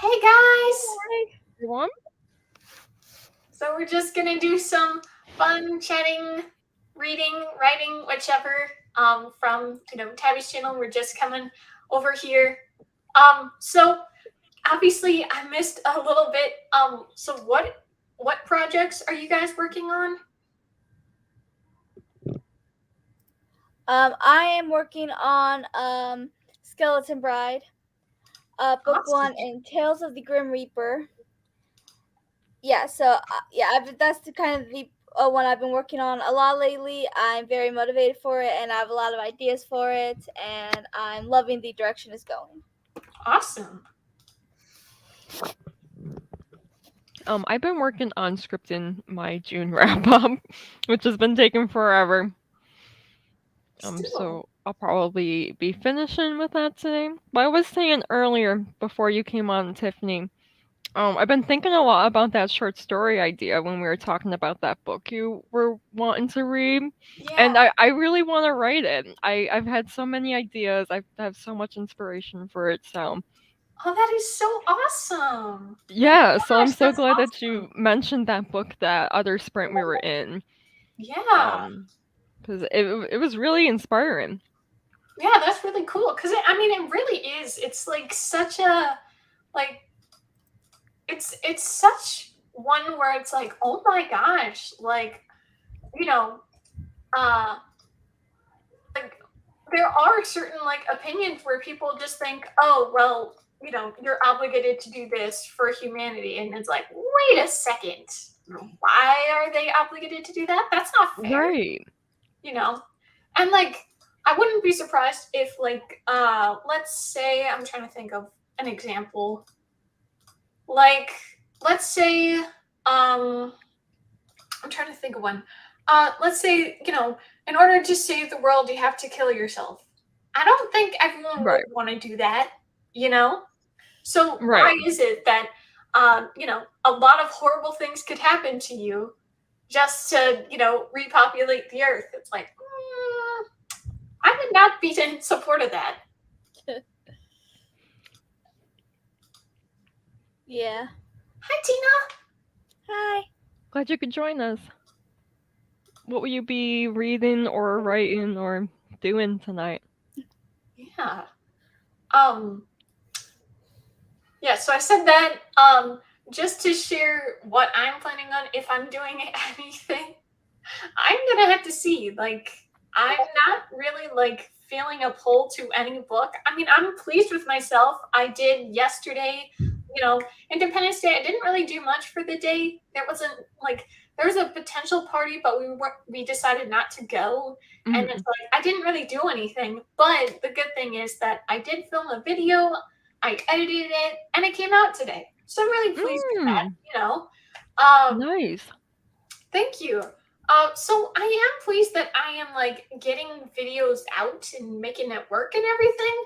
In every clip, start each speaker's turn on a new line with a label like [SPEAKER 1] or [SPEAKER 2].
[SPEAKER 1] Hey guys!
[SPEAKER 2] Hi, everyone.
[SPEAKER 1] So we're just gonna do some fun chatting, reading, writing, whichever. From Tabby's channel. We're just coming over here. So obviously I missed a little bit. So what projects are you guys working on?
[SPEAKER 3] I am working on Skeleton Bride, book
[SPEAKER 1] Awesome.
[SPEAKER 3] one in Tales of the Grim Reaper. Yeah, that's the kind of the one I've been working on a lot lately. I'm very motivated for it, and I have a lot of ideas for it, and I'm loving the direction it's going.
[SPEAKER 1] Awesome.
[SPEAKER 2] I've been working on scripting my June wrap up, which has been taking forever.
[SPEAKER 1] Still.
[SPEAKER 2] So I'll probably be finishing with that today. But I was saying earlier before you came on, Tiffany, I've been thinking a lot about that short story idea when we were talking about that book you were wanting to read.
[SPEAKER 1] Yeah.
[SPEAKER 2] And I really want to write it. I've had so many ideas. I have so much inspiration for it. So
[SPEAKER 1] Oh, that is so awesome.
[SPEAKER 2] yeah, so I'm
[SPEAKER 1] Gosh,
[SPEAKER 2] so
[SPEAKER 1] that's
[SPEAKER 2] glad that
[SPEAKER 1] awesome.
[SPEAKER 2] you mentioned that book, that other sprint we were in,
[SPEAKER 1] Yeah.
[SPEAKER 2] because it was really inspiring.
[SPEAKER 1] Yeah, that's really cool. Cause it really is. It's like such a like it's such one where it's like, oh my gosh, like you know, uh, like there are certain like opinions where people just think, oh well, you're obligated to do this for humanity, and it's like, wait a second, why are they obligated to do that? That's not fair,
[SPEAKER 2] Right.
[SPEAKER 1] you know. And like, I wouldn't be surprised if like, let's say I'm trying to think of an example. Like, let's say, I'm trying to think of one. Let's say, in order to save the world, you have to kill yourself. I don't think everyone would
[SPEAKER 2] Right.
[SPEAKER 1] want to do that, you know? So
[SPEAKER 2] Right.
[SPEAKER 1] why is it that, a lot of horrible things could happen to you just to, repopulate the earth? It's like, I would not be in support of that.
[SPEAKER 3] Yeah.
[SPEAKER 1] Hi, Tina.
[SPEAKER 3] Hi.
[SPEAKER 2] Glad you could join us. What will you be reading or writing or doing tonight?
[SPEAKER 1] Yeah. Um, Yeah, so I said that just to share what I'm planning on if I'm doing anything. I'm gonna have to see. Like, I'm not really like feeling a pull to any book. I'm pleased with myself. I did yesterday, Independence Day. I didn't really do much for the day. There wasn't like there was a potential party, but we decided not to go. And it's
[SPEAKER 2] Mhm.
[SPEAKER 1] like I didn't really do anything. But the good thing is that I did film a video, I edited it, and it came out today. So I'm really pleased with
[SPEAKER 2] Mm,
[SPEAKER 1] that. Um,
[SPEAKER 2] nice.
[SPEAKER 1] Thank you. So I am pleased that I am like getting videos out and making it work and everything.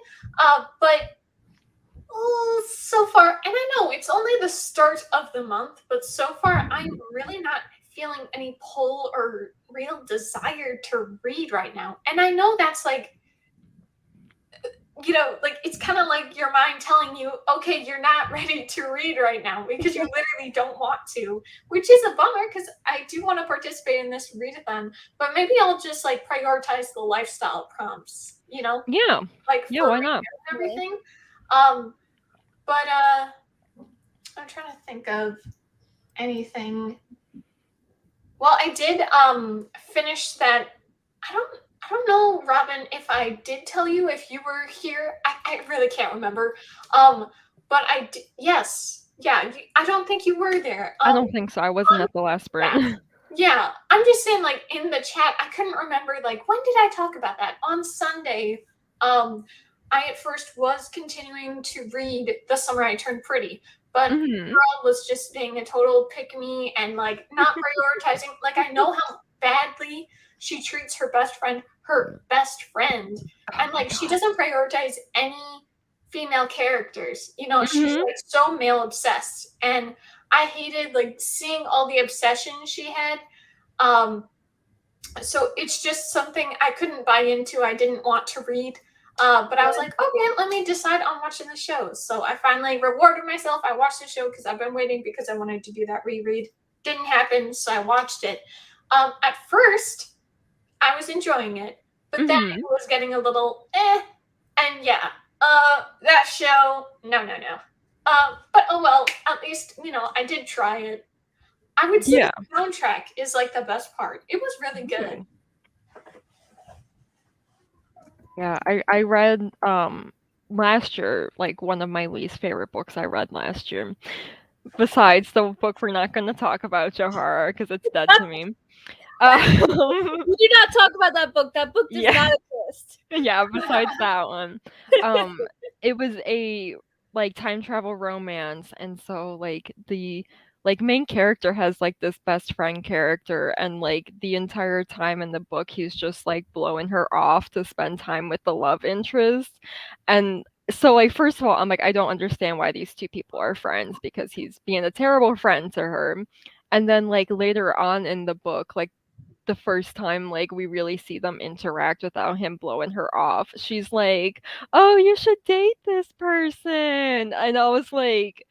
[SPEAKER 1] But so far, and I know it's only the start of the month, but so far I'm really not feeling any pull or real desire to read right now. And I know that's like, like it's kind of like your mind telling you, okay, you're not ready to read right now because you literally don't want to, which is a bummer because I do want to participate in this readathon, but maybe I'll just like prioritize the lifestyle prompts,
[SPEAKER 2] Yeah.
[SPEAKER 1] like
[SPEAKER 2] Yeah,
[SPEAKER 1] for
[SPEAKER 2] why
[SPEAKER 1] reading
[SPEAKER 2] not?
[SPEAKER 1] and everything. Um, but I'm trying to think of anything. Well, I did finish that. I don't know, Robin, if I did tell you if you were here. I really can't remember. But yes. Yeah, I don't think you were there.
[SPEAKER 2] I don't think so. I wasn't
[SPEAKER 1] On
[SPEAKER 2] at the last
[SPEAKER 1] that.
[SPEAKER 2] sprint.
[SPEAKER 1] Yeah, I'm just saying like in the chat, I couldn't remember like when did I talk about that? On Sunday, I at first was continuing to read The Summer I Turned Pretty, but
[SPEAKER 2] Mhm.
[SPEAKER 1] girl was just being a total pick me and like not prioritizing. Like I know how badly she treats her best friend,
[SPEAKER 2] Oh
[SPEAKER 1] and
[SPEAKER 2] my
[SPEAKER 1] like she
[SPEAKER 2] god.
[SPEAKER 1] doesn't prioritize any female characters. She's
[SPEAKER 2] Mhm.
[SPEAKER 1] like so male obsessed, and I hated like seeing all the obsession she had. Um, so it's just something I couldn't buy into. I didn't want to read. But I was like, okay, let me decide on watching the show. So I finally rewarded myself. I watched the show because I've been waiting because I wanted to do that reread. Didn't happen, so I watched it. At first, I was enjoying it, but then it
[SPEAKER 2] Mhm.
[SPEAKER 1] was getting a little and yeah, that show, no. But oh well, at least, I did try it. I would say
[SPEAKER 2] Yeah.
[SPEAKER 1] the soundtrack is like the best part. It was really good.
[SPEAKER 2] Ooh. Yeah, I read last year, like one of my least favorite books I read last year. Besides the book we're not going to talk about, Joharra, because it's dead to me.
[SPEAKER 3] We do not talk about that book. That book does
[SPEAKER 2] Yeah.
[SPEAKER 3] not exist.
[SPEAKER 2] Yeah, besides that one. Um, it was a like time travel romance, and so like the like main character has like this best friend character, and like the entire time in the book he's just like blowing her off to spend time with the love interest. And so like first of all, I'm like, I don't understand why these two people are friends because he's being a terrible friend to her. And then like later on in the book, like the first time like we really see them interact without him blowing her off, she's like, "Oh, you should date this person." And I was like,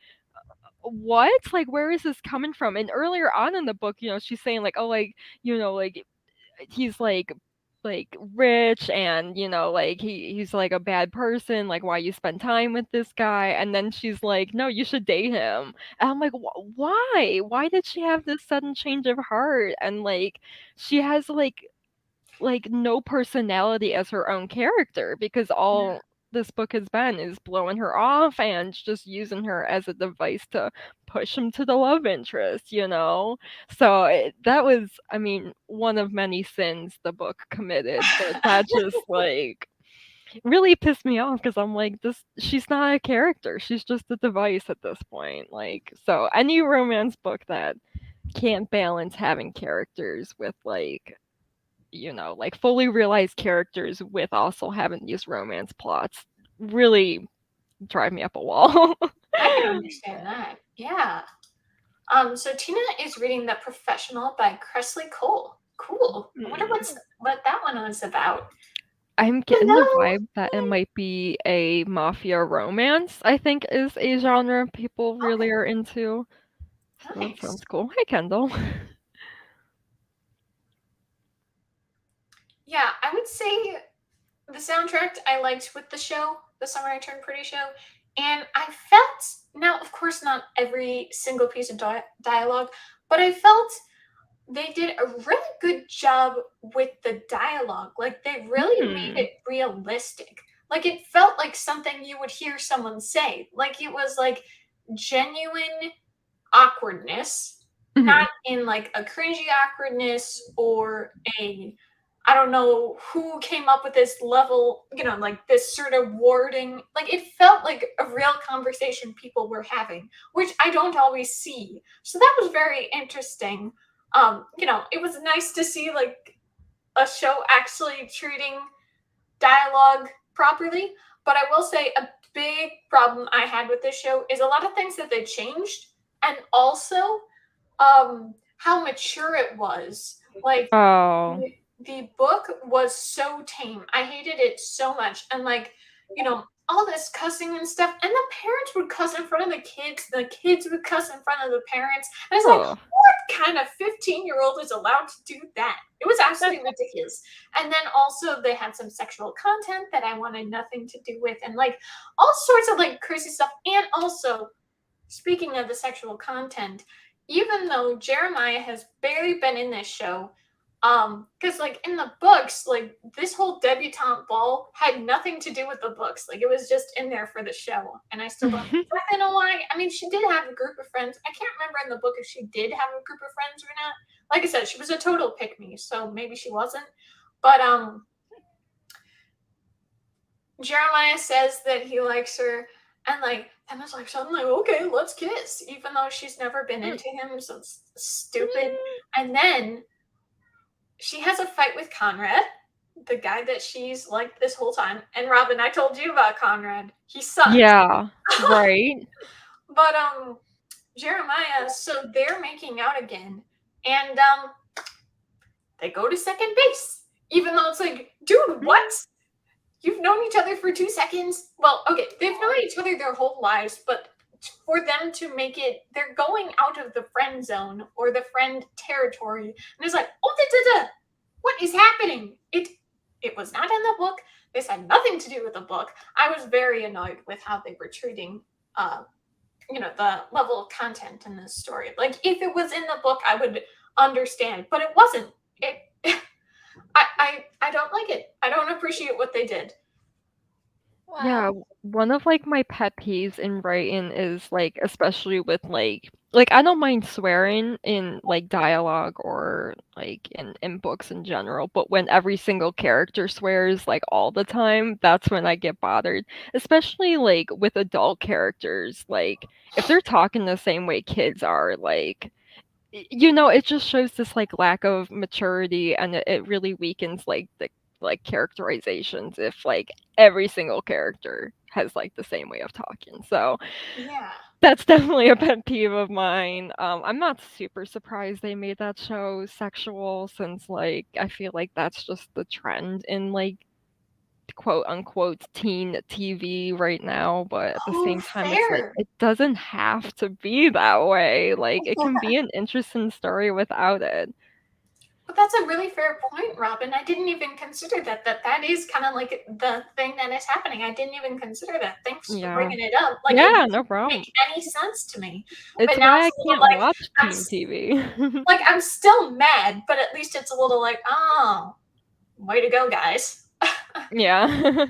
[SPEAKER 2] "What? Like where is this coming from?" And earlier on in the book, she's saying like, "Oh, like, like he's like rich and like he's like a bad person, like why you spend time with this guy." And then she's like, "No, you should date him." And I'm like, why did she have this sudden change of heart? And like she has like no personality as her own character because all this book has been is blowing her off and just using her as a device to push him to the love interest. So that was, I mean, one of many sins the book committed, but that just like really pissed me off because I'm like, this, she's not a character, she's just a device at this point. Like, so any romance book that can't balance having characters with like fully realized characters with also having these romance plots really drive me up a wall.
[SPEAKER 1] I can understand that. Yeah. So Tina is reading The Professional by Cressley Cole. Cool. I wonder what that one was about.
[SPEAKER 2] I'm getting the
[SPEAKER 1] Hello.
[SPEAKER 2] vibe that it might be a mafia romance, I think is a genre people really
[SPEAKER 1] Okay.
[SPEAKER 2] are into. So that
[SPEAKER 1] Nice.
[SPEAKER 2] sounds cool. Hi, Kendall.
[SPEAKER 1] Yeah, I would say the soundtrack I liked with the show, the Summer I Turned Pretty show, and I felt, now of course not every single piece of dialogue, but I felt they did a really good job with the dialogue. Like they really made
[SPEAKER 2] Hmm.
[SPEAKER 1] it realistic. Like it felt like something you would hear someone say. Like it was like genuine awkwardness,
[SPEAKER 2] Mhm.
[SPEAKER 1] not in like a cringy awkwardness or a, I don't know who came up with this level, like this sort of wording. Like it felt like a real conversation people were having, which I don't always see. So that was very interesting. It was nice to see like a show actually treating dialogue properly. But I will say a big problem I had with this show is a lot of things that they changed, and also how mature it was. Like
[SPEAKER 2] Oh.
[SPEAKER 1] the book was so tame. I hated it so much. And like, all this cussing and stuff. And the parents would cuss in front of the kids would cuss in front of the parents. And it's like,
[SPEAKER 2] Oh.
[SPEAKER 1] what kind of 15-year-old is allowed to do that? It was absolutely ridiculous. And then also they had some sexual content that I wanted nothing to do with, and like all sorts of like crazy stuff. And also, speaking of the sexual content, even though Jeremiah has barely been in this show, because like in the books, like this whole debutante ball had nothing to do with the books. Like it was just in there for the show, and I still don't exactly know why. I mean, she did have a group of friends. I can't remember in the book if she did have a group of friends or not. Like I said, she was a total pick me, so maybe she wasn't. But Jeremiah says that he likes her, and like Emma's like suddenly, okay, let's kiss, even though she's never been into him, so it's stupid. And then she has a fight with Conrad, the guy that she's liked this whole time. And Robin, I told you about Conrad. He sucks.
[SPEAKER 2] Yeah, right.
[SPEAKER 1] But Jeremiah, so they're making out again, and they go to second base, even though it's like, dude, what? you've known each other for 2 seconds. Well, okay, they've known each other their whole lives, but for them to make it, they're going out of the friend zone or the friend territory, and it's like, oh, what is happening? It was not in the book. This had nothing to do with the book. I was very annoyed with how they were treating, the level of content in this story. Like, if it was in the book, I would understand, but it wasn't. It, I don't like it. I don't appreciate what they did.
[SPEAKER 2] Yeah,
[SPEAKER 3] Wow.
[SPEAKER 2] one of like my pet peeves in writing is like especially with like I don't mind swearing in like dialogue or like in books in general, but when every single character swears like all the time, that's when I get bothered. Especially like with adult characters, like if they're talking the same way kids are, like it just shows this like lack of maturity, and it really weakens like the like characterizations if like every single character has like the same way of talking. So
[SPEAKER 1] Yeah.
[SPEAKER 2] that's definitely a pet peeve of mine. I'm not super surprised they made that show sexual, since like I feel like that's just the trend in like quote unquote teen TV right now, but at the
[SPEAKER 1] Oh,
[SPEAKER 2] same time it's like
[SPEAKER 1] fair.
[SPEAKER 2] it doesn't have to be that way. Like it can be an interesting story without it.
[SPEAKER 1] But that's a really fair point, Robin. I didn't even consider that is kind of like the thing that is happening. I didn't even consider that. Thanks for
[SPEAKER 2] Yeah.
[SPEAKER 1] bringing it up. Like, it
[SPEAKER 2] Yeah, no
[SPEAKER 1] didn't make
[SPEAKER 2] problem.
[SPEAKER 1] any sense to me. But
[SPEAKER 2] It's
[SPEAKER 1] now
[SPEAKER 2] why
[SPEAKER 1] it's
[SPEAKER 2] I
[SPEAKER 1] a little
[SPEAKER 2] can't
[SPEAKER 1] like
[SPEAKER 2] watch
[SPEAKER 1] I'm
[SPEAKER 2] teen TV.
[SPEAKER 1] I'm still mad, but at least it's a little like, oh, way to go, guys.
[SPEAKER 2] Yeah.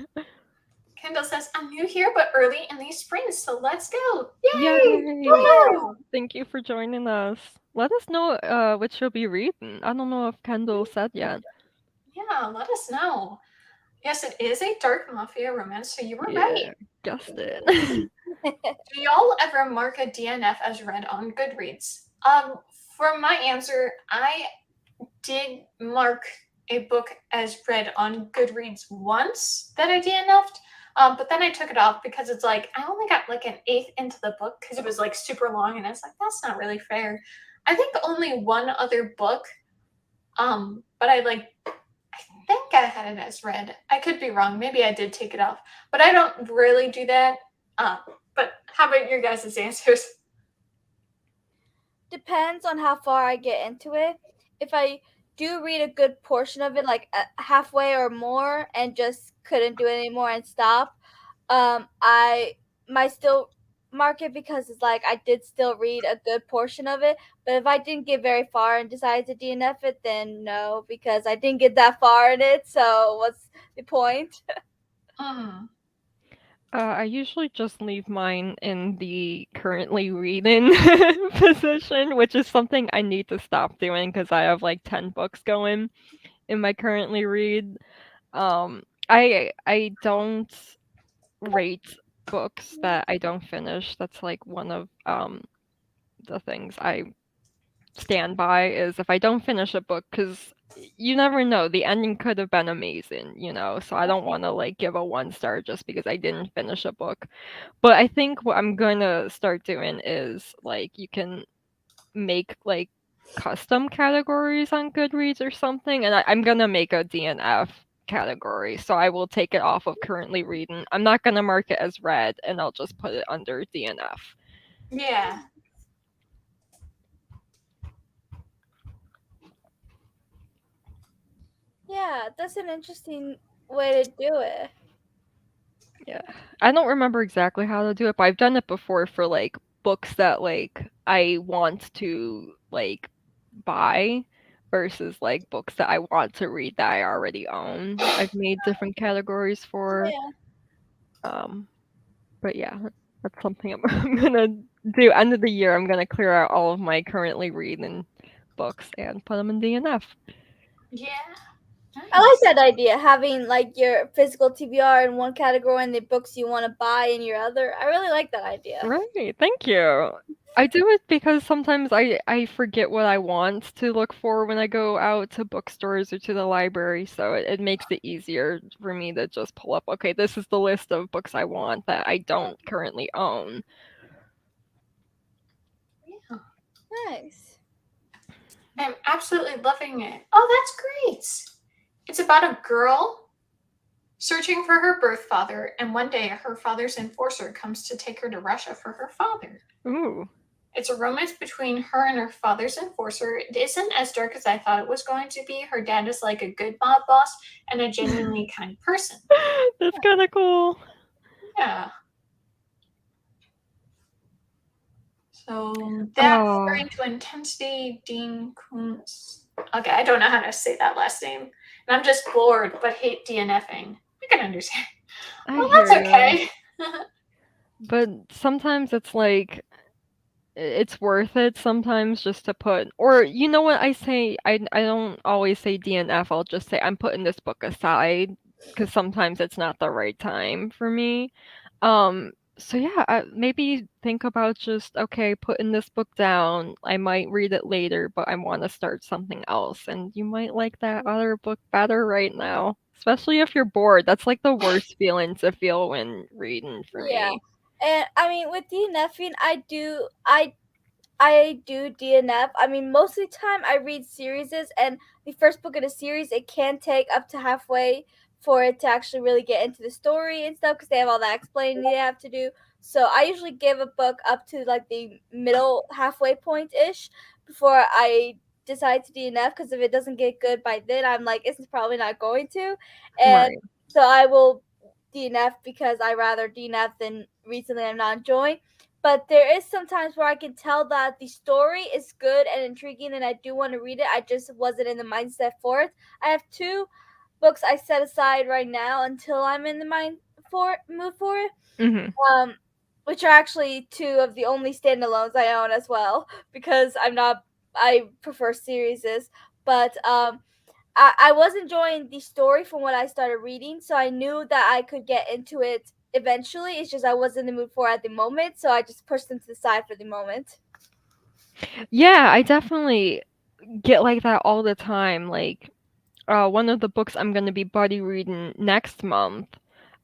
[SPEAKER 1] Kendall says, I'm new here, but early in the spring, so let's go. Yay!
[SPEAKER 2] Yay.
[SPEAKER 1] Woohoo!
[SPEAKER 2] Thank you for joining us. Let us know what you'll be reading. I don't know if Kendall said yet.
[SPEAKER 1] Yeah, let us know. Yes, it is a dark mafia romance, so you were right.
[SPEAKER 2] Yeah, guessed it.
[SPEAKER 1] Do y'all ever mark a DNF as read on Goodreads? For my answer, I did mark a book as read on Goodreads once that I DNF'd, but then I took it off because it's like I only got like an eighth into the book because it was like super long, and it's like that's not really fair. I think only one other book, but I think I had it as read. I could be wrong. Maybe I did take it off, but I don't really do that. Uh, but how about your guys' answers?
[SPEAKER 3] Depends on how far I get into it. If I do read a good portion of it, like halfway or more, and just couldn't do it anymore and stop, I might still mark it because it's like I did still read a good portion of it. But if I didn't get very far and decided to DNF it, then no, because I didn't get that far in it. So what's the point?
[SPEAKER 1] Mm.
[SPEAKER 2] I usually just leave mine in the currently reading position, which is something I need to stop doing because I have like 10 books going in my currently read. I don't rate books that I don't finish. That's like one of the things I stand by is if I don't finish a book, because you never know, the ending could have been amazing. So I don't want to like give a 1 star just because I didn't finish a book. But I think what I'm gonna start doing is like you can make like custom categories on Goodreads or something, and I'm gonna make a DNF category. So I will take it off of currently reading. I'm not gonna mark it as read, and I'll just put it under DNF.
[SPEAKER 1] Yeah.
[SPEAKER 3] Yeah, that's an interesting way to do it.
[SPEAKER 2] Yeah. I don't remember exactly how to do it, but I've done it before for like books that like I want to like buy versus like books that I want to read that I already own. I've made different categories for.
[SPEAKER 3] Yeah.
[SPEAKER 2] Um but yeah, that's something I'm gonna do. End of the year, I'm gonna clear out all of my currently reading books and put them in DNF.
[SPEAKER 1] Yeah.
[SPEAKER 3] I like
[SPEAKER 1] Nice.
[SPEAKER 3] that idea, having like your physical TBR in one category and the books you want to buy in your other. I really like that idea.
[SPEAKER 2] Right, thank you. I do it because sometimes I forget what I want to look for when I go out to bookstores or to the library, so it makes it easier for me to just pull up, okay, this is the list of books I want that I don't currently own.
[SPEAKER 1] Yeah.
[SPEAKER 3] Nice.
[SPEAKER 1] I'm absolutely loving it. Oh, that's great. It's about a girl. searching for her birth father, and one day her father's enforcer comes to take her to Russia for her father.
[SPEAKER 2] Ooh.
[SPEAKER 1] It's a romance between her and her father's enforcer. It isn't as dark as I thought it was going to be. Her dad is like a good mob boss and a genuinely kind person.
[SPEAKER 2] That's kind of cool.
[SPEAKER 1] Yeah. So that's
[SPEAKER 2] Oh,
[SPEAKER 1] Starting to Intensity, Dean Koontz. Okay, I don't know how to say that last name. And I'm just bored, but hate DNFing. I can understand.
[SPEAKER 2] I
[SPEAKER 1] Well,
[SPEAKER 2] hear
[SPEAKER 1] that's
[SPEAKER 2] you.
[SPEAKER 1] okay.
[SPEAKER 2] But sometimes it's like it's worth it sometimes just to put, or you know what I say, I don't always say DNF, I'll just say I'm putting this book aside because sometimes it's not the right time for me. So yeah, maybe think about just okay, putting this book down. I might read it later, but I want to start something else, and you might like that other book better right now. Especially if you're bored. That's like the worst feeling to feel when reading for
[SPEAKER 3] Yeah.
[SPEAKER 2] me.
[SPEAKER 3] And I mean, with DNFing, I do DNF. I mean, most of the time I read series, and the first book in a series, it can take up to halfway for it to actually really get into the story and stuff because they have all that explaining they have to do. So I usually give a book up to like the middle halfway point ish before I decide to DNF because if it doesn't get good by then, I'm like, it's probably not going to. And
[SPEAKER 2] Right.
[SPEAKER 3] so I will DNF because I rather DNF than recently I'm not enjoying. But there is sometimes where I can tell that the story is good and intriguing and I do want to read it. I just wasn't in the mindset for it. I have two books I set aside right now until I'm in the mood for it.
[SPEAKER 2] Mhm.
[SPEAKER 3] Um which are actually two of the only standalones I own as well because I prefer series, but I was enjoying the story from what I started reading, so I knew that I could get into it eventually. It's just I wasn't in the mood for it at the moment, so I just pushed them to the side for the moment.
[SPEAKER 2] Yeah, I definitely get like that all the time. Like, one of the books I'm gonna be buddy reading next month.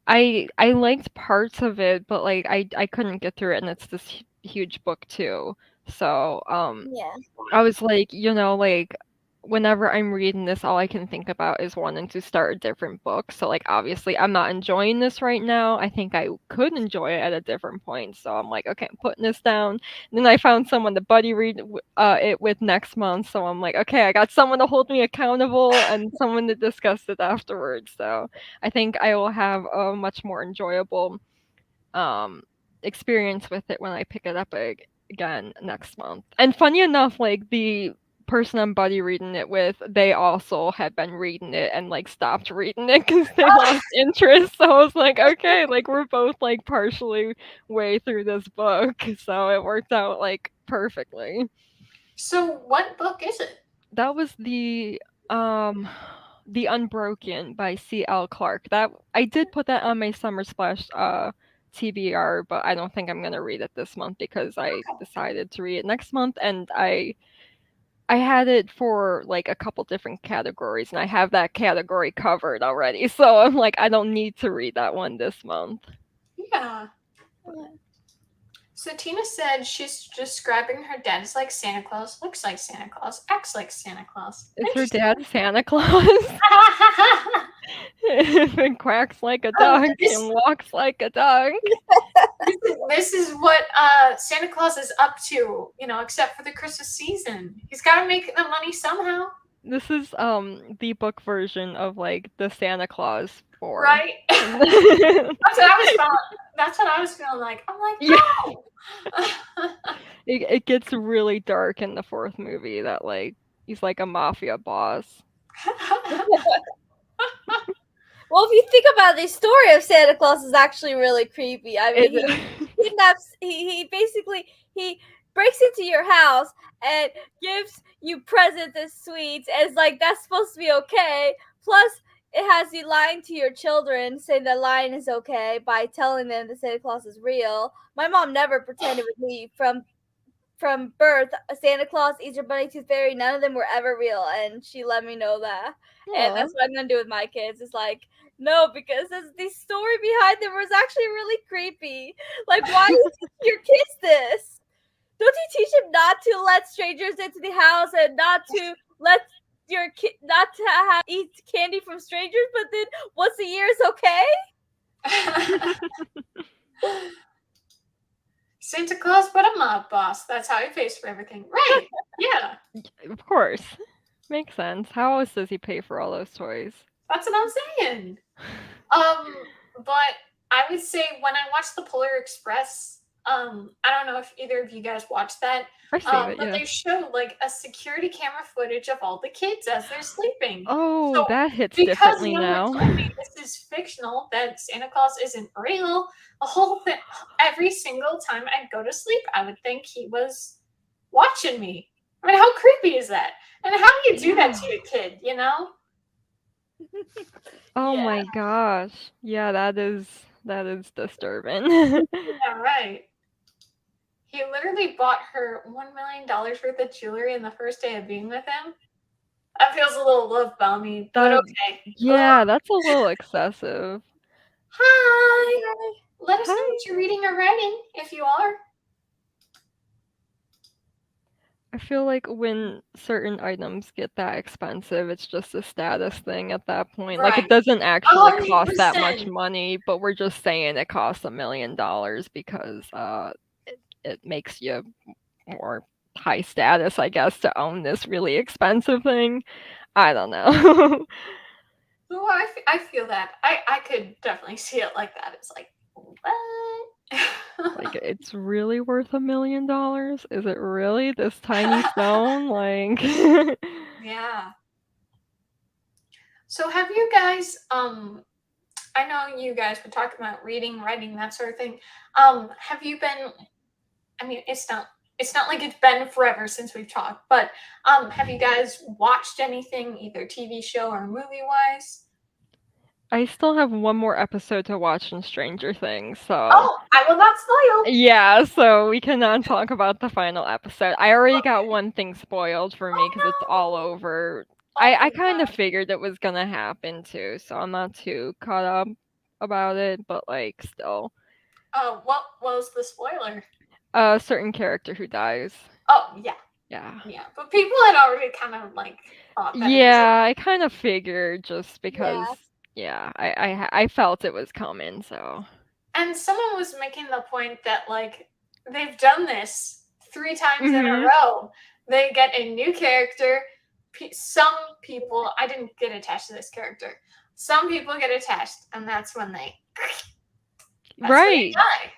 [SPEAKER 2] I liked parts of it, but like I couldn't get through it, and it's this huge book too. So,
[SPEAKER 3] Yeah.
[SPEAKER 2] I was like, like whenever I'm reading this, all I can think about is wanting to start a different book. So like obviously I'm not enjoying this right now. I think I could enjoy it at a different point. So I'm like, okay, I'm putting this down. And then I found someone to buddy read it with next month. So I'm like, okay, I got someone to hold me accountable and someone to discuss it afterwards. So I think I will have a much more enjoyable um experience with it when I pick it up again next month. And funny enough, like the person I'm buddy reading it with, they also had been reading it and like stopped reading it because they lost interest. So I was like, okay, like we're both like partially way through this book, so it worked out like perfectly.
[SPEAKER 1] So, what book is it?
[SPEAKER 2] That was um The Unbroken by C.L. Clark. That I did put that on my Summer Splash TBR, but I don't think I'm gonna read it this month because I decided to read it next month, and I had it for like a couple different categories, and I have that category covered already. So I'm like, I don't need to read that one this month.
[SPEAKER 1] Yeah. So Tina said she's describing her dad as like Santa Claus, looks like Santa Claus, acts like Santa Claus.
[SPEAKER 2] Is her
[SPEAKER 1] Interesting.
[SPEAKER 2] dad Santa Claus? And quacks like a duck
[SPEAKER 1] this,
[SPEAKER 2] and walks like a duck.
[SPEAKER 1] this is what Santa Claus is up to, except for the Christmas season. He's got to make the money somehow,
[SPEAKER 2] This is the book version of like the Santa Claus for
[SPEAKER 1] right? That's what I was feeling. That's what I was feeling like. I'm like,
[SPEAKER 2] yeah,
[SPEAKER 1] no.
[SPEAKER 2] it gets really dark in the fourth movie that like he's like a mafia boss.
[SPEAKER 3] Well, if you think about it, the story of Santa Claus is actually really creepy. I mean, he
[SPEAKER 2] It,
[SPEAKER 3] kidnaps. He basically he breaks into your house and gives you presents and sweets. And it's like that's supposed to be okay. Plus, it has you lying to your children, saying that lying is okay by telling them that Santa Claus is real. My mom never pretended with me from birth. Santa Claus, Easter Bunny, Tooth Fairy, none of them were ever real, and she let me know that. And
[SPEAKER 2] aw.
[SPEAKER 3] that's what I'm gonna do with my kids. It's like, no, because the story behind them was actually really creepy. Like, why do you teach your kids this? Don't you teach them not to let strangers into the house and not to let your kid not to eat candy from strangers, but then once a year is okay.
[SPEAKER 1] Santa Claus, but a mob boss. That's how he pays for everything. Right. Yeah.
[SPEAKER 2] Of course. Makes sense. How else does he pay for all those toys?
[SPEAKER 1] That's what I'm saying. But I would say when I watched the Polar Express, I don't know if either of you guys watched that.
[SPEAKER 2] I've seen it,
[SPEAKER 1] But
[SPEAKER 2] yeah.
[SPEAKER 1] they show like a security camera footage of all the kids as they're sleeping.
[SPEAKER 2] Oh,
[SPEAKER 1] So
[SPEAKER 2] that hits
[SPEAKER 1] because
[SPEAKER 2] differently
[SPEAKER 1] no one
[SPEAKER 2] now.
[SPEAKER 1] told me this is fictional, that Santa Claus isn't real, the whole thing, every single time I'd go to sleep, I would think he was watching me. I mean, how creepy is that? And how do you do that to a kid, you know?
[SPEAKER 2] Oh
[SPEAKER 3] Yeah.
[SPEAKER 2] my gosh. Yeah, that is disturbing.
[SPEAKER 1] Yeah, right. He literally bought her $1 million worth of jewelry in the first day of being with him. That feels a little love bomby, but
[SPEAKER 2] That
[SPEAKER 1] okay.
[SPEAKER 2] yeah, that's a little excessive.
[SPEAKER 1] Hi! Let us know
[SPEAKER 2] Hi.
[SPEAKER 1] what you're reading or writing, if you are.
[SPEAKER 2] I feel like when certain items get that expensive, it's just a status thing at that point. Like, it
[SPEAKER 1] Right.
[SPEAKER 2] doesn't actually cost that much
[SPEAKER 1] 100%.
[SPEAKER 2] money, but we're just saying it costs $1 million because it makes you more high status, I guess, to own this really expensive thing. I don't know.
[SPEAKER 1] Well, I feel that. I could definitely see it like that. It's like, what?
[SPEAKER 2] Like, it's really worth $1 million? Is it really this tiny stone? Like,
[SPEAKER 1] Yeah. So have you guys I know you guys were talking about reading, writing, that sort of thing. Have you been, I mean, it's not like it's been forever since we've talked, but have you guys watched anything, either TV show or movie wise?
[SPEAKER 2] I still have one more episode to watch in Stranger Things, so
[SPEAKER 1] Oh, I will not spoil.
[SPEAKER 2] yeah, so we cannot talk about the final episode. I already got one thing spoiled for me because it's all
[SPEAKER 1] Oh
[SPEAKER 2] over.
[SPEAKER 1] no! Oh
[SPEAKER 2] I
[SPEAKER 1] my
[SPEAKER 2] kind of
[SPEAKER 1] god.
[SPEAKER 2] figured it was gonna happen too, so I'm not too caught up about it, but like still.
[SPEAKER 1] Oh, what was the spoiler?
[SPEAKER 2] A certain character who dies.
[SPEAKER 1] Oh yeah,
[SPEAKER 2] Yeah.
[SPEAKER 1] yeah. But people had already kind of like thought that it was.
[SPEAKER 2] Yeah, I kind of figured just because
[SPEAKER 3] Yeah.
[SPEAKER 2] yeah, I felt it was coming, so.
[SPEAKER 1] And someone was making the point that like they've done this 3 times in a
[SPEAKER 2] Mhm.
[SPEAKER 1] row. They get a new character. Some people, I didn't get attached to this character. Some people get attached, and that's when they
[SPEAKER 2] Right.
[SPEAKER 1] die.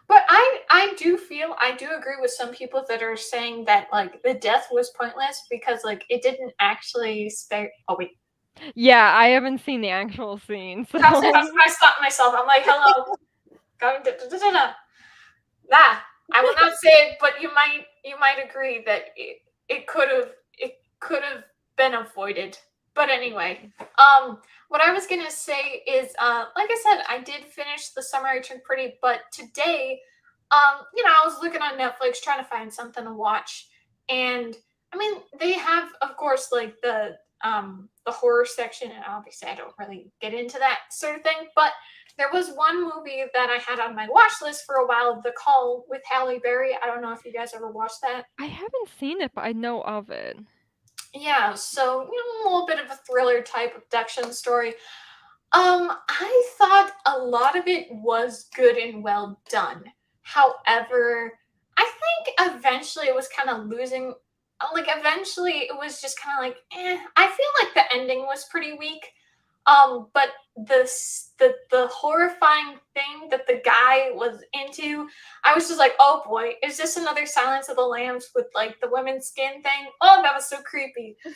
[SPEAKER 1] But I do feel, I do agree with some people that are saying that like the death was pointless because like it didn't actually spare. Oh wait,
[SPEAKER 2] Yeah, I haven't seen the actual scene, so.
[SPEAKER 1] I stopped myself. I'm like, hello, going nah. I will not say it, but you might agree that it could have been avoided. But anyway, what I was gonna say is, like I said, I did finish The Summer I Turned Pretty, but today, I was looking on Netflix trying to find something to watch, and I mean, they have, of course, like the horror section, and obviously, I don't really get into that sort of thing, but there was one movie that I had on my watch list for a while, The Call with Halle Berry. I don't know if you guys ever watched that.
[SPEAKER 2] I haven't seen it, but I know of it.
[SPEAKER 1] Yeah, so a little bit of a thriller type abduction story. I thought a lot of it was good and well done. However, I think eventually it was kind of losing. Like eventually it was just kind of like, I feel like the ending was pretty weak. But the horrifying thing that the guy was into, I was just like, oh boy, is this another Silence of the Lambs with like the women's skin thing? Oh, that was so creepy. It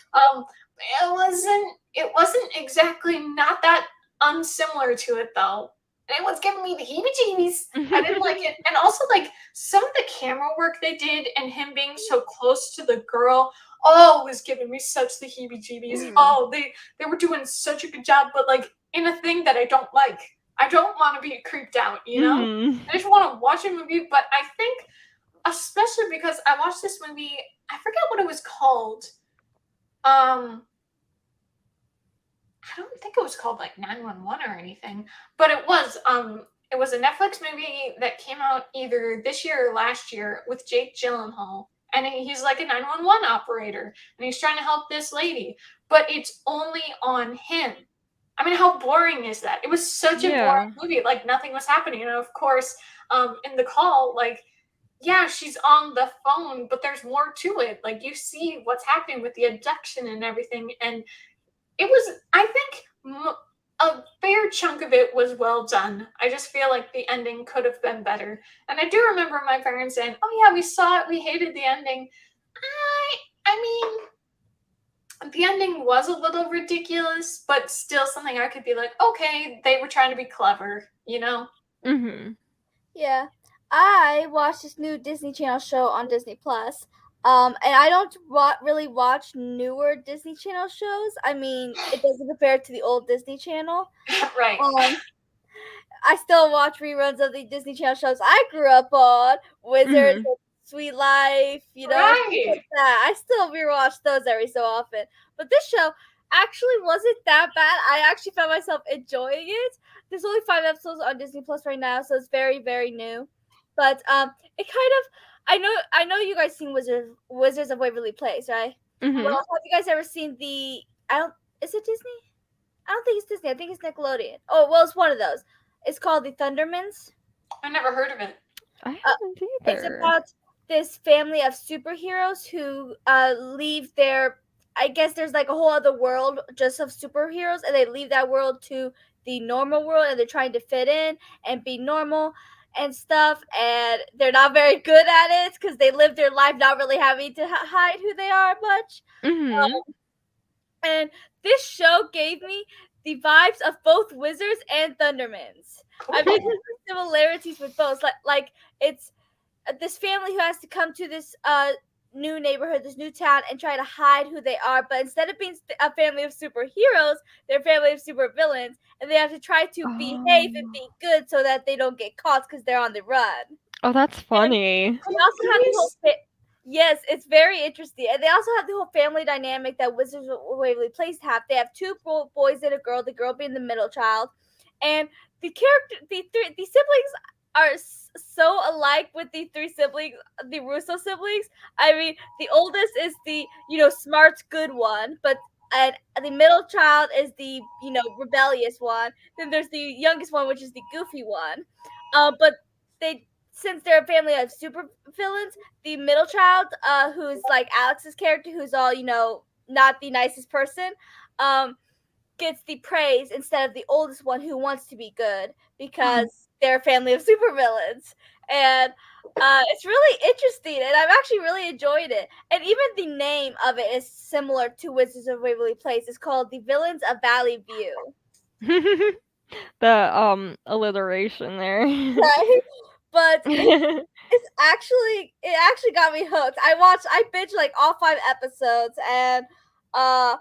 [SPEAKER 1] wasn't exactly not that unsimilar to it though. And it was giving me the heebie-jeebies. I didn't like it. And also like some of the camera work they did and him being so close to the girl, oh, was giving me such the heebie-jeebies.
[SPEAKER 2] Mm.
[SPEAKER 1] Oh, they were doing such a good job, but like in a thing that I don't like. I don't want to be creeped out, you know?
[SPEAKER 2] Mhm.
[SPEAKER 1] I just want to watch a movie, but I think especially because I watched this movie, I forget what it was called. I don't think it was called like 911 or anything, but it was a Netflix movie that came out either this year or last year with Jake Gyllenhaal, and he's like a 911 operator, and he's trying to help this lady. but it's only on him. I mean, how boring is that? It was such a boring
[SPEAKER 2] Yeah.
[SPEAKER 1] movie. Like nothing was happening, and of course, in the call, like, yeah, she's on the phone, but there's more to it. Like you see what's happening with the abduction and everything, and it was, I think, a fair chunk of it was well done. I just feel like the ending could have been better. And I do remember my parents saying, "Oh yeah, we saw it. We hated the ending." I mean, the ending was a little ridiculous, but still something I could be like, okay, they were trying to be clever, you know?
[SPEAKER 2] Mhm.
[SPEAKER 3] Yeah, I watched this new Disney Channel show on Disney Plus. And I don't really watch newer Disney Channel shows. I mean, it doesn't compare to the old Disney Channel.
[SPEAKER 1] Right.
[SPEAKER 3] Um, I still watch reruns of the Disney Channel shows I grew up on, Wizards,
[SPEAKER 2] Mhm.
[SPEAKER 3] Sweet Life, stuff like
[SPEAKER 1] Right.
[SPEAKER 3] that. I still rewatch those every so often. But this show actually wasn't that bad. I actually found myself enjoying it. There's only 5 episodes on Disney Plus right now, so it's very, very new. But it kind of, I know you guys seen Wizards of Waverly Place, right? Well,
[SPEAKER 2] Mhm.
[SPEAKER 3] have you guys ever seen the? I don't. Is it Disney? I don't think it's Disney. I think it's Nickelodeon. Oh, well, it's one of those. It's called The Thundermans.
[SPEAKER 1] I never heard of it.
[SPEAKER 2] I
[SPEAKER 3] Uh,
[SPEAKER 2] haven't
[SPEAKER 3] it's
[SPEAKER 2] either.
[SPEAKER 3] about this family of superheroes who leave their. I guess there's like a whole other world just of superheroes, and they leave that world to the normal world, and they're trying to fit in and be normal and stuff, and they're not very good at it because they live their life not really having to hide who they are much.
[SPEAKER 2] Mhm.
[SPEAKER 3] And this show gave me the vibes of both Wizards and Thundermans. I mean,
[SPEAKER 1] Cool.
[SPEAKER 3] there's similarities with both. Like it's this family who has to come to this new neighborhood, this new town, and try to hide who they are. But instead of being a family of superheroes, they're a family of supervillains, and they have to try to behave and
[SPEAKER 2] Oh.
[SPEAKER 3] be good so that they don't get caught because they're on the run.
[SPEAKER 2] Oh, that's
[SPEAKER 3] And
[SPEAKER 2] funny.
[SPEAKER 3] they also
[SPEAKER 1] Could
[SPEAKER 3] have the
[SPEAKER 1] we
[SPEAKER 3] whole yes, it's very interesting, and they also have the whole family dynamic that Wizards of Waverly Place have. They have two boys and a girl. The girl being the middle child, and the siblings are so alike with the three siblings, the Russo siblings. I mean, the oldest is the smart, good one, but and the middle child is the rebellious one. Then there's the youngest one, which is the goofy one. But they since they're a family of super villains, the middle child, who's like Alex's character, who's all not the nicest person, um, gets the praise instead of the oldest one who wants to be good because they're a family of supervillains. And it's really interesting, and I've actually really enjoyed it. And even the name of it is similar to Wizards of Waverly Place. It's called The Villains of Valley View.
[SPEAKER 2] The alliteration there.
[SPEAKER 3] Right? But it actually got me hooked. I binged like all 5 episodes, and uh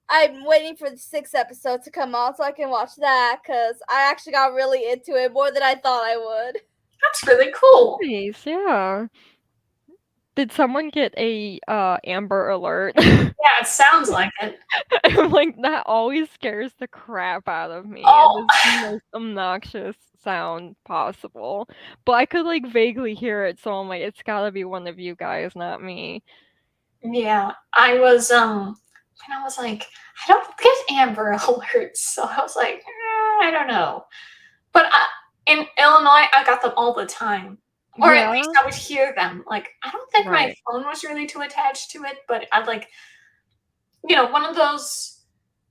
[SPEAKER 3] I'm waiting for the 6th episode to come out so I can watch that because I actually got really into it more than I thought I would.
[SPEAKER 1] That's really cool.
[SPEAKER 2] Nice, yeah. Did someone get a Amber Alert?
[SPEAKER 1] Yeah, it sounds like it.
[SPEAKER 2] I'm like, that always scares the crap out of me. It
[SPEAKER 1] Oh,
[SPEAKER 2] is the most obnoxious sound possible. But I could like vaguely hear it, so I'm like, it's gotta be one of you guys, not me.
[SPEAKER 1] yeah. And I was like, I don't get Amber Alerts, so I was like, I don't know. But in Illinois, I got them all the time, or at
[SPEAKER 2] Yeah,
[SPEAKER 1] least I would hear them. Like, I don't think my
[SPEAKER 2] right.
[SPEAKER 1] phone was really too attached to it, but I'd like, one of those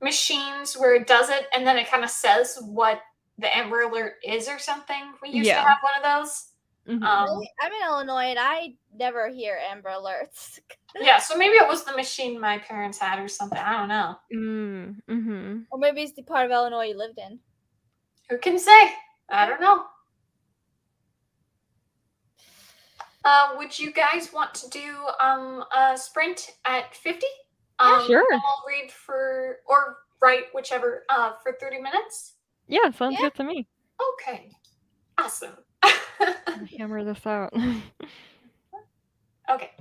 [SPEAKER 1] machines where it does it and then it kind of says what the Amber Alert is or something. We used to
[SPEAKER 2] Yeah.
[SPEAKER 1] have one of those.
[SPEAKER 2] Mhm.
[SPEAKER 1] Um,
[SPEAKER 3] Really? I'm in Illinois and I never hear Amber Alerts.
[SPEAKER 1] yeah, so maybe it was the machine my parents had or something. I don't know.
[SPEAKER 2] Mhm.
[SPEAKER 3] Or maybe it's the part of Illinois you lived in.
[SPEAKER 1] Who can say? I don't know. Would you guys want to do a sprint at 50?
[SPEAKER 3] Yeah,
[SPEAKER 2] Sure.
[SPEAKER 1] I'll read for or write whichever for 30 minutes.
[SPEAKER 2] Yeah, sounds
[SPEAKER 3] yeah.
[SPEAKER 2] good to me.
[SPEAKER 1] Okay. Awesome.
[SPEAKER 2] I'll hammer this out.
[SPEAKER 1] Okay.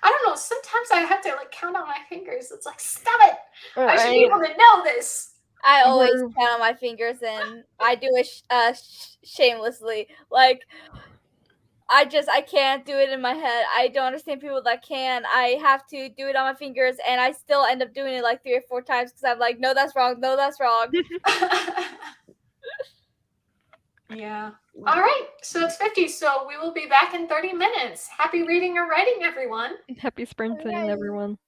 [SPEAKER 1] I don't know. Sometimes I have to like count on my fingers. It's like, stop it. I should be
[SPEAKER 2] Right.
[SPEAKER 1] able to know this.
[SPEAKER 3] I always
[SPEAKER 2] We're
[SPEAKER 3] count on my fingers, and I do it shamelessly. Like I can't do it in my head. I don't understand people that can. I have to do it on my fingers, and I still end up doing it like 3 or 4 times because I'm like, no, that's wrong. No, that's wrong.
[SPEAKER 1] Yeah. All right. So it's 50. So we will be back in 30 minutes. Happy reading or writing, everyone.
[SPEAKER 2] Happy sprinting,
[SPEAKER 3] Alright.
[SPEAKER 2] everyone.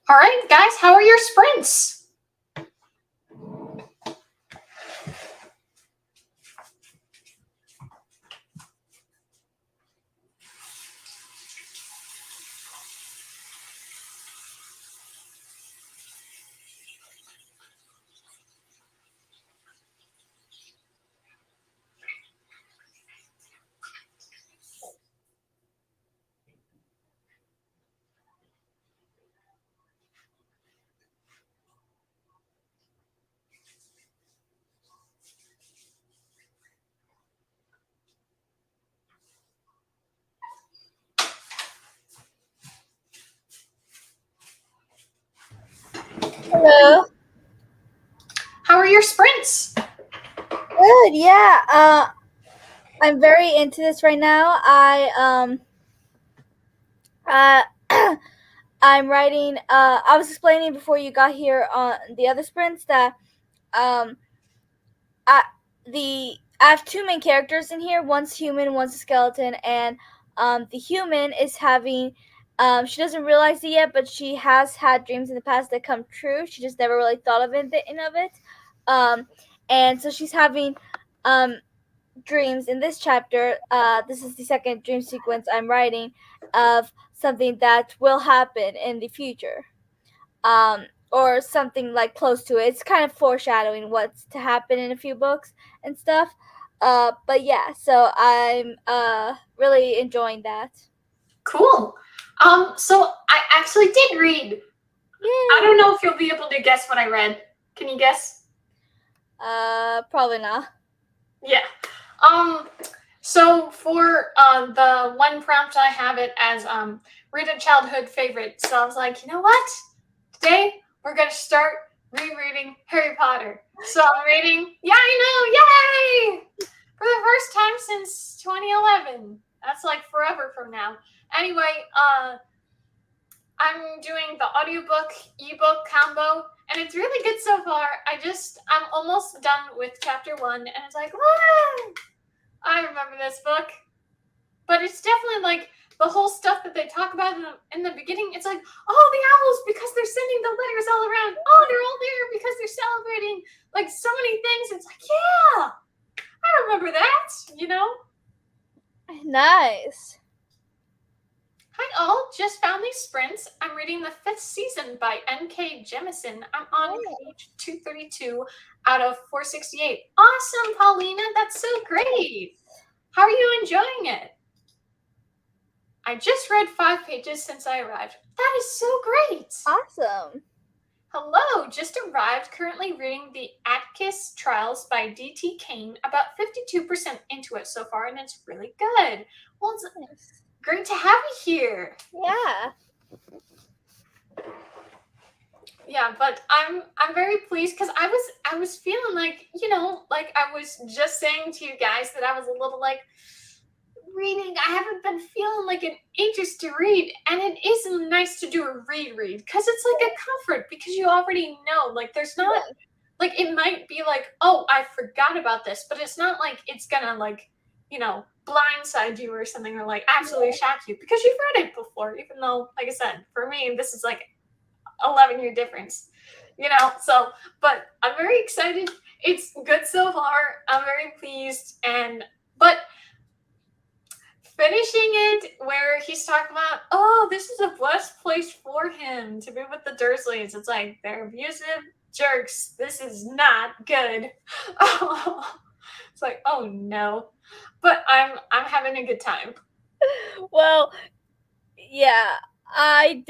[SPEAKER 1] All right, guys, how are your sprints?
[SPEAKER 3] Hello.
[SPEAKER 1] How are your sprints?
[SPEAKER 3] Good. Yeah. I'm very into this right now. Uh, I'm writing. I was explaining before you got here on the other sprints that um, I I have two main characters in here. One's human, one's a skeleton, and the human is having. She doesn't realize it yet, but she has had dreams in the past that come true. She just never really thought of it. Um, and so she's having um dreams in this chapter. This is the second dream sequence I'm writing of something that will happen in the future, or something like close to it. It's kind of foreshadowing what's to happen in a few books and stuff. But yeah, so I'm really enjoying that.
[SPEAKER 1] Cool. So I actually did read.
[SPEAKER 3] Yay!
[SPEAKER 1] I don't know if you'll be able to guess what I read. Can you guess?
[SPEAKER 3] Probably not.
[SPEAKER 1] Yeah. So for the one prompt, I have it as read a childhood favorite. So I was like, you know what? Today we're gonna start rereading Harry Potter. So I'm reading. Yeah, I know! Yay! For the first time since 2011. That's like forever from now. Anyway, I'm doing the audiobook ebook combo, and it's really good so far. I'm almost done with chapter 1, and it's like, whoa! I remember this book. But it's definitely like the whole stuff that they talk about in the beginning. It's like, oh, the owls, because they're sending the letters all around. Oh, they're all there because they're celebrating. Like so many things. It's like, yeah, I remember that, you know?
[SPEAKER 3] Nice.
[SPEAKER 1] Hi all, just found these sprints. I'm reading the 5th season by N.K. Jemisin. I'm on page 232 out of 468. Awesome, Paulina, that's so great. How are you enjoying it? I just read 5 pages since I arrived. That is so great.
[SPEAKER 3] Awesome.
[SPEAKER 1] Hello, just arrived, currently reading the Atticus Trials by D.T. Kane, about 52% into it so far, and it's really good. Well, it's
[SPEAKER 3] Nice.
[SPEAKER 1] great to have you here.
[SPEAKER 3] Yeah.
[SPEAKER 1] Yeah, but I'm very pleased because I was feeling like, you know, like I was just saying to you guys that I was a little like reading. I haven't been feeling like an interest to read, and it is nice to do a reread because it's like a comfort because you already know. Like there's not like it might be like, oh, I forgot about this, but it's not like it's gonna like, you know, blindside you or something or like absolutely shock you because you've read it before, even though, like I said, for me this is like 11-year difference, you know. So but I'm very excited. It's good so far. I'm very pleased. But finishing it where he's talking about, oh, this is a blessed place for him to be with the Dursleys. It's like they're abusive jerks. This is not good. It's like, oh no. But I'm having a good time.
[SPEAKER 3] Well, yeah, I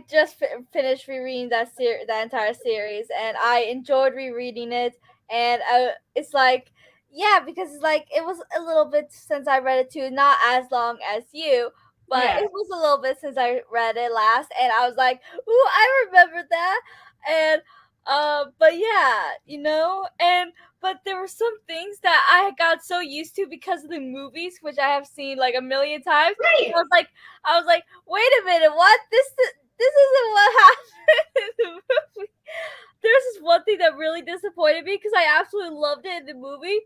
[SPEAKER 3] just finished rereading that entire series, and I enjoyed rereading it. And it's like, yeah, because it's like it was a little bit since I read it too, not as long as you, but
[SPEAKER 1] Yeah.
[SPEAKER 3] it was a little bit since I read it last, and I was like, ooh, I remember that. And but yeah, but there were some things that I got so used to because of the movies, which I have seen like a million times.
[SPEAKER 1] Right.
[SPEAKER 3] I was like, wait a minute, what? This isn't what happened in the movie. There's this one thing that really disappointed me because I absolutely loved it in the movie.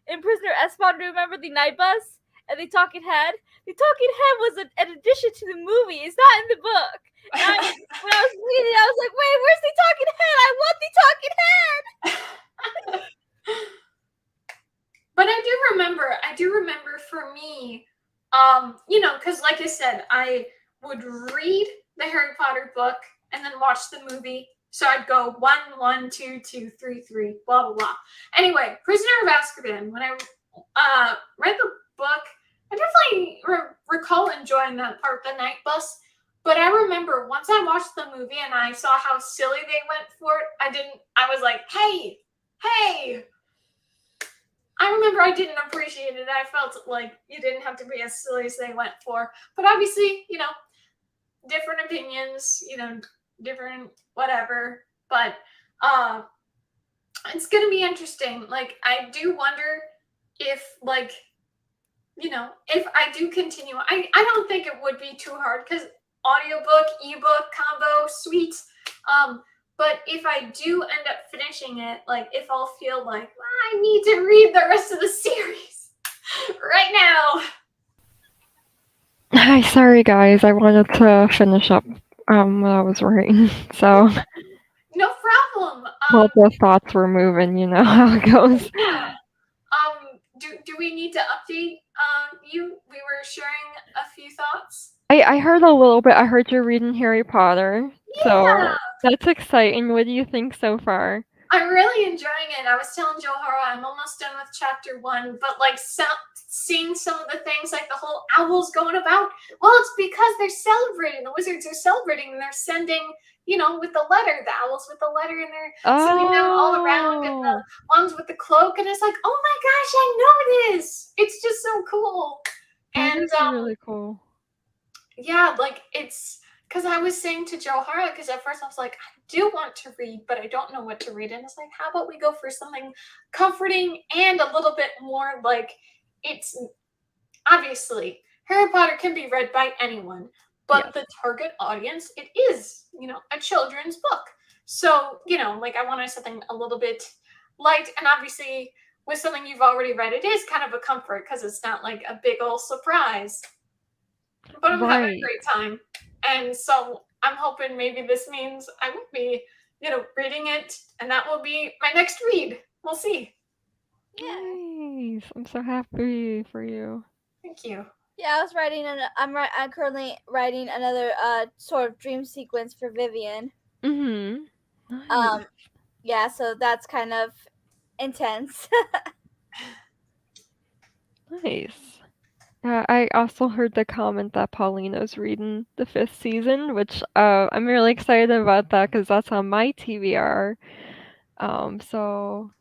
[SPEAKER 3] In Prisoner Espan, remember the night bus and the talking head? The talking head was an addition to the movie. It's not in the book. And when I was reading, I was like, wait, where's the talking head? I want the talking head.
[SPEAKER 1] But I do remember for me, because like I said, I would read the Harry Potter book and then watch the movie. So I'd go 1, 1, 2, 2, 3, 3, blah blah blah. Anyway, Prisoner of Azkaban. When I read the book, I definitely recall enjoying that part, the night bus. But I remember once I watched the movie and I saw how silly they went for it, I was like, hey, I remember I didn't appreciate it. I felt like you didn't have to be as silly as they went for. But obviously, different opinions, different whatever. But it's gonna be interesting. Like, I do wonder if, like, if I do continue, I don't think it would be too hard because audiobook, ebook combo, sweet. But if I do end up finishing it, like, if I'll feel like I need to read the rest of the series right now.
[SPEAKER 2] Hi, sorry guys, I wanted to finish up what I was writing. So
[SPEAKER 1] No problem.
[SPEAKER 2] while the thoughts were moving, you know how it goes.
[SPEAKER 1] Yeah. Do we need to update you? We were sharing a few thoughts.
[SPEAKER 2] I heard a little bit. I heard you're reading Harry Potter.
[SPEAKER 1] Yeah.
[SPEAKER 2] So that's exciting. What do you think so far?
[SPEAKER 1] I'm really enjoying it. I was telling Joharra I'm almost done with chapter 1, but like seeing some of the things, like the whole owls going about, well, it's because they're celebrating. The wizards are celebrating and they're sending, with the letter, the owls with the letter, and they're sending them all around, and the ones with the cloak, and it's like, oh my gosh, I know this. It's just so cool.
[SPEAKER 2] That
[SPEAKER 1] And
[SPEAKER 2] is really cool.
[SPEAKER 1] yeah, like, it's because I was saying to Joharra, because at first I was like, I do want to read, but I don't know what to read. And it's like, how about we go for something comforting and a little bit more like, it's obviously Harry Potter can be read by anyone, but
[SPEAKER 2] Yes.
[SPEAKER 1] the target audience, it is, a children's book. So, like, I wanted something a little bit light, and obviously with something you've already read, it is kind of a comfort because it's not like a big old surprise. But I'm having a great time. And so I'm hoping maybe this means I will be, reading it, and that will be my next read. We'll see.
[SPEAKER 3] Yeah.
[SPEAKER 2] Nice. I'm so happy for you.
[SPEAKER 1] Thank you.
[SPEAKER 3] Yeah, I was writing I'm currently writing another sort of dream sequence for Vivian.
[SPEAKER 2] Mhm. Nice.
[SPEAKER 3] Yeah, so that's kind of intense.
[SPEAKER 2] Nice. I also heard the comment that Paulina's reading the 5th season, which I'm really excited about that because that's on my TBR. So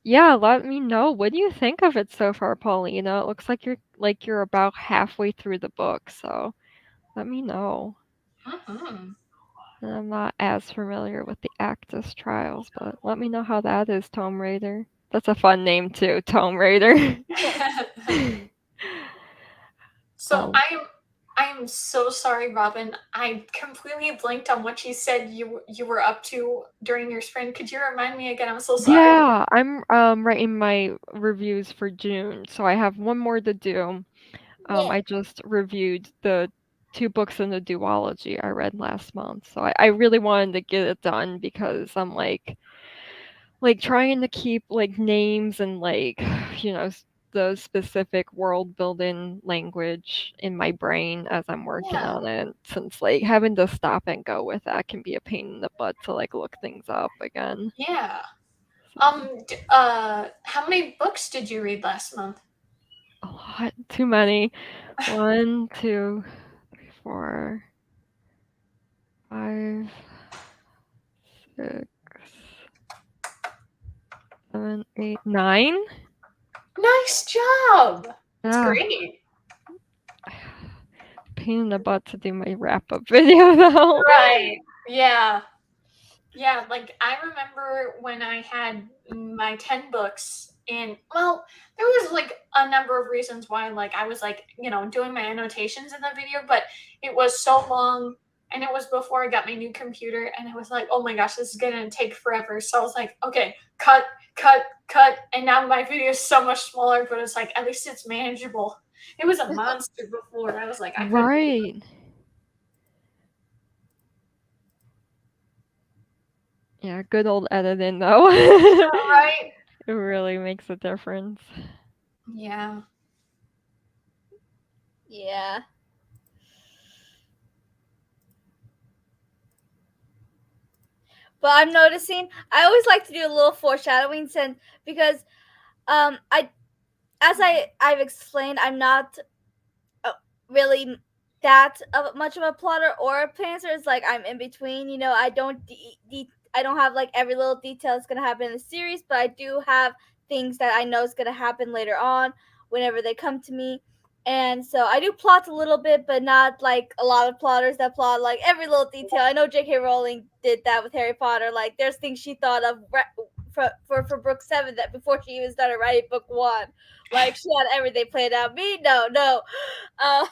[SPEAKER 2] yeah, let me know. What do you think of it so far, Paulina? It looks like you're about halfway through the book, so let me know.
[SPEAKER 1] Mm-hmm.
[SPEAKER 2] And I'm not as familiar with the Actus trials, but let me know how that is, Tomb Raider. That's a fun name too, Tomb Raider.
[SPEAKER 1] So I am so sorry, Robin. I completely blanked on what you said you were up to during your sprint. Could you remind me again? I'm so sorry.
[SPEAKER 2] Yeah, I'm writing my reviews for June, so I have one more to do. I just reviewed the 2 books in the duology I read last month, so I really wanted to get it done because I'm like trying to keep like names and like the specific world building language in my brain as I'm working
[SPEAKER 1] Yeah.
[SPEAKER 2] on it, since like having to stop and go with that can be a pain in the butt to like look things up again.
[SPEAKER 1] Yeah.
[SPEAKER 2] So,
[SPEAKER 1] How many books did you read last month?
[SPEAKER 2] a lot, too many. 1, 2, 3, 4, 5, 6, 7, 8, 9.
[SPEAKER 1] Nice job. That's
[SPEAKER 2] Yeah.
[SPEAKER 1] great.
[SPEAKER 2] Pain in the butt to do my wrap up video though.
[SPEAKER 1] Right. Yeah. Yeah, like, I remember when I had my 10 books in, well, there was like a number of reasons why, like, I was like, doing my annotations in the video, but it was so long and it was before I got my new computer, and it was like, oh my gosh, this is gonna take forever. So I was like, okay, cut, cut, cut. And now my video is so much smaller, but it's like, at least it's manageable. It was a monster before. I was like, I couldn't.
[SPEAKER 2] Right. Yeah, good old editing though.
[SPEAKER 1] Right?
[SPEAKER 2] It really makes a difference.
[SPEAKER 1] Yeah.
[SPEAKER 3] Yeah. But I'm noticing I always like to do a little foreshadowing since because I as I've explained, I'm not really that much of a plotter or a pantser. It's like I'm in between. You know, I don't have like every little detail that's gonna happen in the series, but I do have things that I know is gonna happen later on whenever they come to me. And so I do plot a little bit, but not like a lot of plotters that plot like every little detail. I know J.K. Rowling did that with Harry Potter. Like, there's things she thought of for book 7 that before she even started writing book 1. Like, she had everything planned out. Me, no, no. Uh,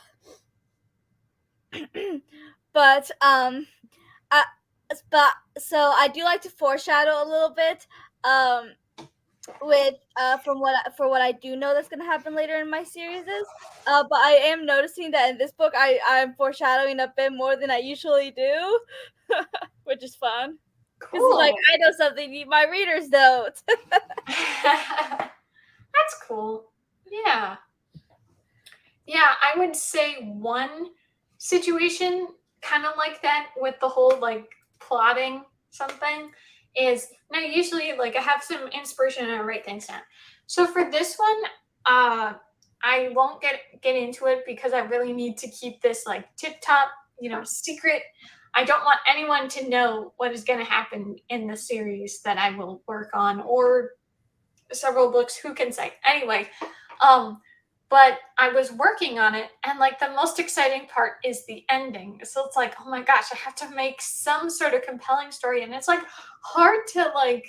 [SPEAKER 3] but I, but so I do like to foreshadow a little bit with for what I do know that's gonna happen later in my series is. But I am noticing that in this book I'm foreshadowing a bit more than I usually do, which is fun because it's like
[SPEAKER 1] Cool.
[SPEAKER 3] I know something my readers don't.
[SPEAKER 1] That's cool. Yeah. Yeah, I would say one situation kind of like that with the whole like plotting something is now usually like I have some inspiration and I write things down. So for this one, I won't get into it because I really need to keep this like tip top, secret. I don't want anyone to know what is going to happen in the series that I will work on or several books. Who can say? Anyway, um, but I was working on it, and like the most exciting part is the ending. So it's like, oh my gosh, I have to make some sort of compelling story, and it's like hard to like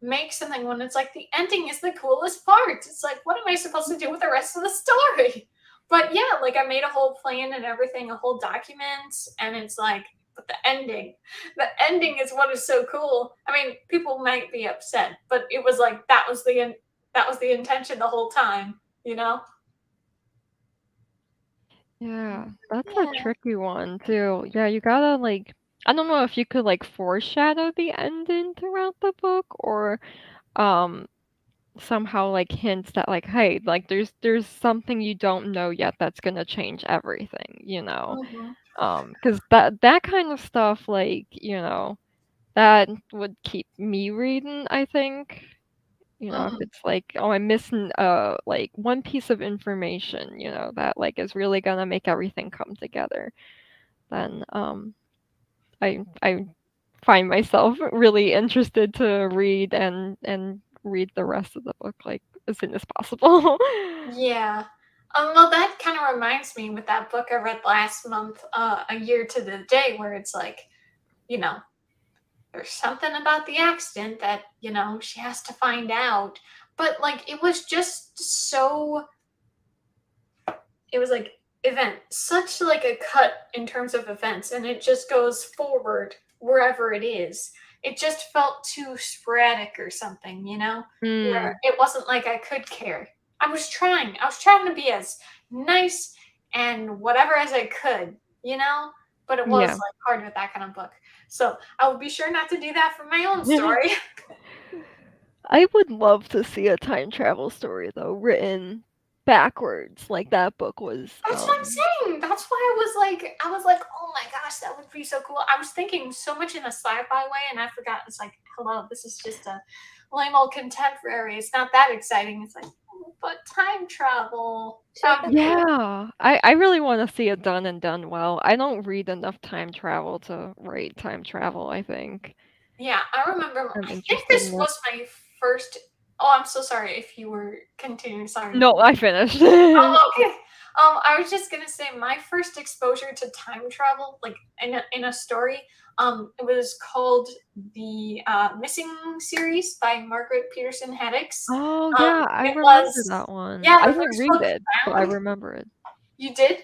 [SPEAKER 1] make something when it's like the ending is the coolest part. It's like, what am I supposed to do with the rest of the story? But yeah, like I made a whole plan and everything, a whole document, and it's like, but the ending is what is so cool. I mean, people might be upset, but it was like that was the intention the whole time, you know?
[SPEAKER 2] Yeah, that's a
[SPEAKER 1] Yeah.
[SPEAKER 2] tricky one too. Yeah, you gotta like I don't know if you could like foreshadow the ending throughout the book or um somehow like hints that like hey, like there's something you don't know yet that's gonna change everything, you know.
[SPEAKER 1] Mhm.
[SPEAKER 2] 'Cause that kind of stuff like, that would keep me reading, I think. If
[SPEAKER 1] Mhm.
[SPEAKER 2] it's like, oh, I'm missing like one piece of information, that like is really gonna make everything come together, then I find myself really interested to read and read the rest of the book like as soon as possible.
[SPEAKER 1] Yeah. Well, that kind of reminds me with that book I read last month, A Year to the Day, where it's like, you know, there's something about the accident that, she has to find out. But like, it was just so it was like event such like a cut in terms of events, and it just goes forward wherever it is. It just felt too sporadic or something, where
[SPEAKER 2] Mm,
[SPEAKER 1] it wasn't like I could care. I was trying to be as nice and whatever as I could, but it was
[SPEAKER 2] yeah.
[SPEAKER 1] like hard with that kind of book. So I will be sure not to do that for my own story.
[SPEAKER 2] I would love to see a time travel story though, written backwards like that book was.
[SPEAKER 1] That's what I'm saying. That's why I was like, oh my gosh, that would be so cool. I was thinking so much in a sci-fi way, and I forgot. It's like, hello, this is just a lame old contemporary. It's not that exciting. It's like, oh, but time travel. That would be cool.
[SPEAKER 2] Yeah, I really want to see it done and done well. I don't read enough time travel to write time travel, I think.
[SPEAKER 1] Yeah, I remember.
[SPEAKER 2] I'm
[SPEAKER 1] I think
[SPEAKER 2] interested
[SPEAKER 1] this
[SPEAKER 2] in it.
[SPEAKER 1] was my first. Oh, I'm so sorry if you were continuing. Sorry.
[SPEAKER 2] No, I finished.
[SPEAKER 1] Oh, okay. I was just gonna say my first exposure to time travel, like in a story, it was called the Missing series by Margaret Peterson Haddix.
[SPEAKER 2] Oh, yeah, I
[SPEAKER 1] It
[SPEAKER 2] remember
[SPEAKER 1] was
[SPEAKER 2] that one.
[SPEAKER 1] yeah,
[SPEAKER 2] I
[SPEAKER 1] the
[SPEAKER 2] didn't
[SPEAKER 1] first
[SPEAKER 2] read
[SPEAKER 1] book
[SPEAKER 2] it, but I
[SPEAKER 1] found.
[SPEAKER 2] remember it.
[SPEAKER 1] You did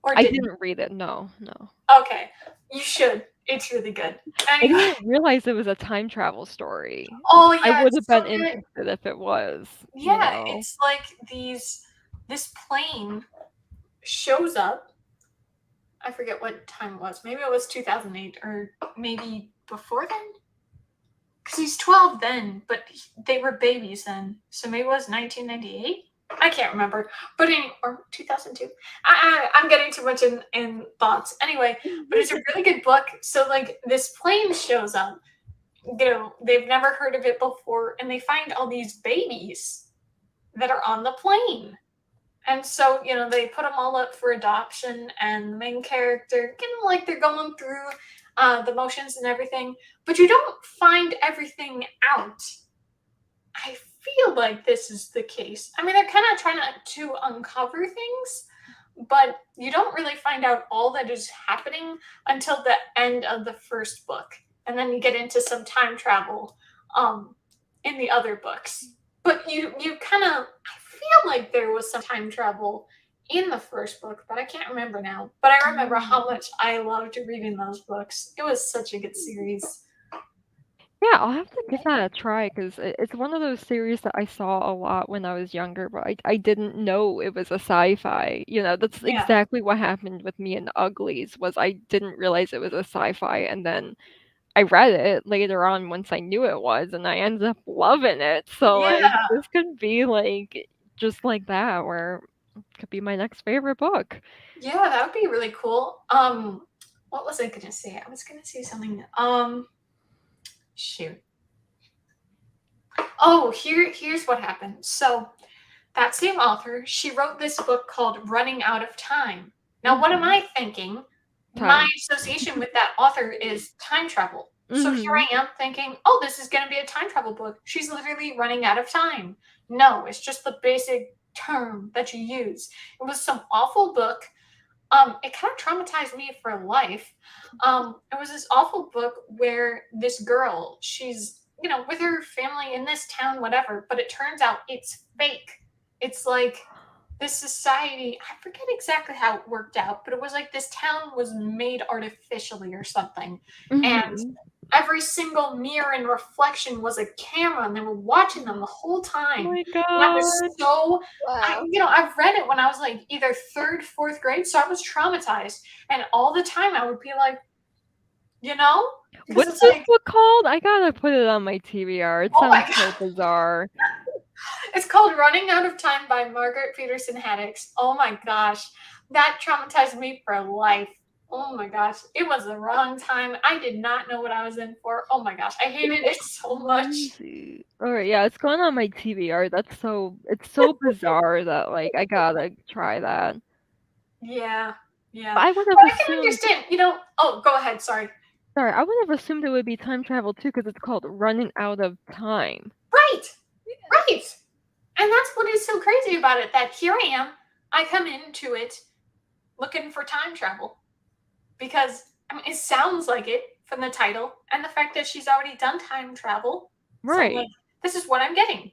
[SPEAKER 1] or
[SPEAKER 2] I
[SPEAKER 1] didn't?
[SPEAKER 2] didn't read it. No, no.
[SPEAKER 1] Okay, you should. It's really good.
[SPEAKER 2] I
[SPEAKER 1] Anyway,
[SPEAKER 2] didn't realize it was a time travel story.
[SPEAKER 1] oh
[SPEAKER 2] I
[SPEAKER 1] yeah,
[SPEAKER 2] would
[SPEAKER 1] it's
[SPEAKER 2] have
[SPEAKER 1] so
[SPEAKER 2] been
[SPEAKER 1] good.
[SPEAKER 2] interested if it was, you
[SPEAKER 1] Yeah,
[SPEAKER 2] know.
[SPEAKER 1] it's like this plane shows up. I forget what time it was. Maybe it was 2008 or maybe before then. because he's 12 then, but they were babies then. So maybe it was 1998? I can't remember. But or 2002. I'm getting too much in thoughts. Anyway, but it's a really good book. So, like, this plane shows up. They've never heard of it before, and they find all these babies that are on the plane. And so, they put them all up for adoption, and the main character, like they're going through the motions and everything, but you don't find everything out. I feel like this is the case. I mean, they're kind of trying to uncover things, but you don't really find out all that is happening until the end of the first book. And then you get into some time travel in the other books. But you kind of, I feel like there was some time travel in the first book, but I can't remember now. But I remember how much I loved reading those books. It was such a good series.
[SPEAKER 2] Yeah, I'll have to give that a try because it's one of those series that I saw a lot when I was younger, but I didn't know it was a sci-fi. That's
[SPEAKER 1] Yeah.
[SPEAKER 2] exactly what happened with me in Uglies, was I didn't realize it was a sci-fi, and then I read it later on once I knew it was, and I ended up loving it. So, like,
[SPEAKER 1] Yeah.
[SPEAKER 2] this could be, like, just like that, where it could be my next favorite book.
[SPEAKER 1] Yeah, that would be really cool. What was I gonna say? I was gonna say something. Shoot. Oh, here's what happened. So that same author, she wrote this book called Running Out of Time. Now, what am
[SPEAKER 2] Mhm.
[SPEAKER 1] I thinking? My
[SPEAKER 2] Time.
[SPEAKER 1] association with that author is time travel. So here
[SPEAKER 2] Mhm.
[SPEAKER 1] I am thinking, oh, this is going to be a time travel book. She's literally running out of time. No, it's just the basic term that you use. It was some awful book. It kind of traumatized me for life. It was this awful book where this girl, she's, with her family in this town, whatever, but it turns out it's fake. It's like this society, I forget exactly how it worked out, but it was like this town was made artificially or something. And
[SPEAKER 2] Mhm.
[SPEAKER 1] every single mirror and reflection was a camera, and they were watching them the whole
[SPEAKER 2] Oh
[SPEAKER 1] time.
[SPEAKER 2] my
[SPEAKER 1] And that was
[SPEAKER 2] god.
[SPEAKER 1] so,
[SPEAKER 3] Wow.
[SPEAKER 1] I've read it when I was like either third, fourth grade, so I was traumatized. And all the time I would be like, because
[SPEAKER 2] What's
[SPEAKER 1] it's
[SPEAKER 2] this
[SPEAKER 1] like,
[SPEAKER 2] book called? I gotta put it on my TBR. It
[SPEAKER 1] oh my
[SPEAKER 2] sounds so
[SPEAKER 1] God.
[SPEAKER 2] bizarre.
[SPEAKER 1] It's called Running Out of Time by Margaret Peterson Haddix. Oh my gosh. That traumatized me for life. Oh my gosh. It was the wrong time. I did not know what I was in for. Oh my gosh. I hated it so much.
[SPEAKER 2] Crazy. Alright, yeah, it's going on my TBR. It's so bizarre that, like, I gotta try that.
[SPEAKER 1] Yeah. Yeah.
[SPEAKER 2] But I would have
[SPEAKER 1] But I can
[SPEAKER 2] assumed
[SPEAKER 1] understand, oh, go ahead. Sorry.
[SPEAKER 2] sorry, I would have assumed it would be time travel too, because it's called Running Out of Time.
[SPEAKER 1] Right. Right. And that's what is so crazy about it, that here I am. I come into it looking for time travel. Because I mean, it sounds like it from the title and the fact that she's already done time travel. So I'm like,
[SPEAKER 2] Right.
[SPEAKER 1] this is what I'm getting.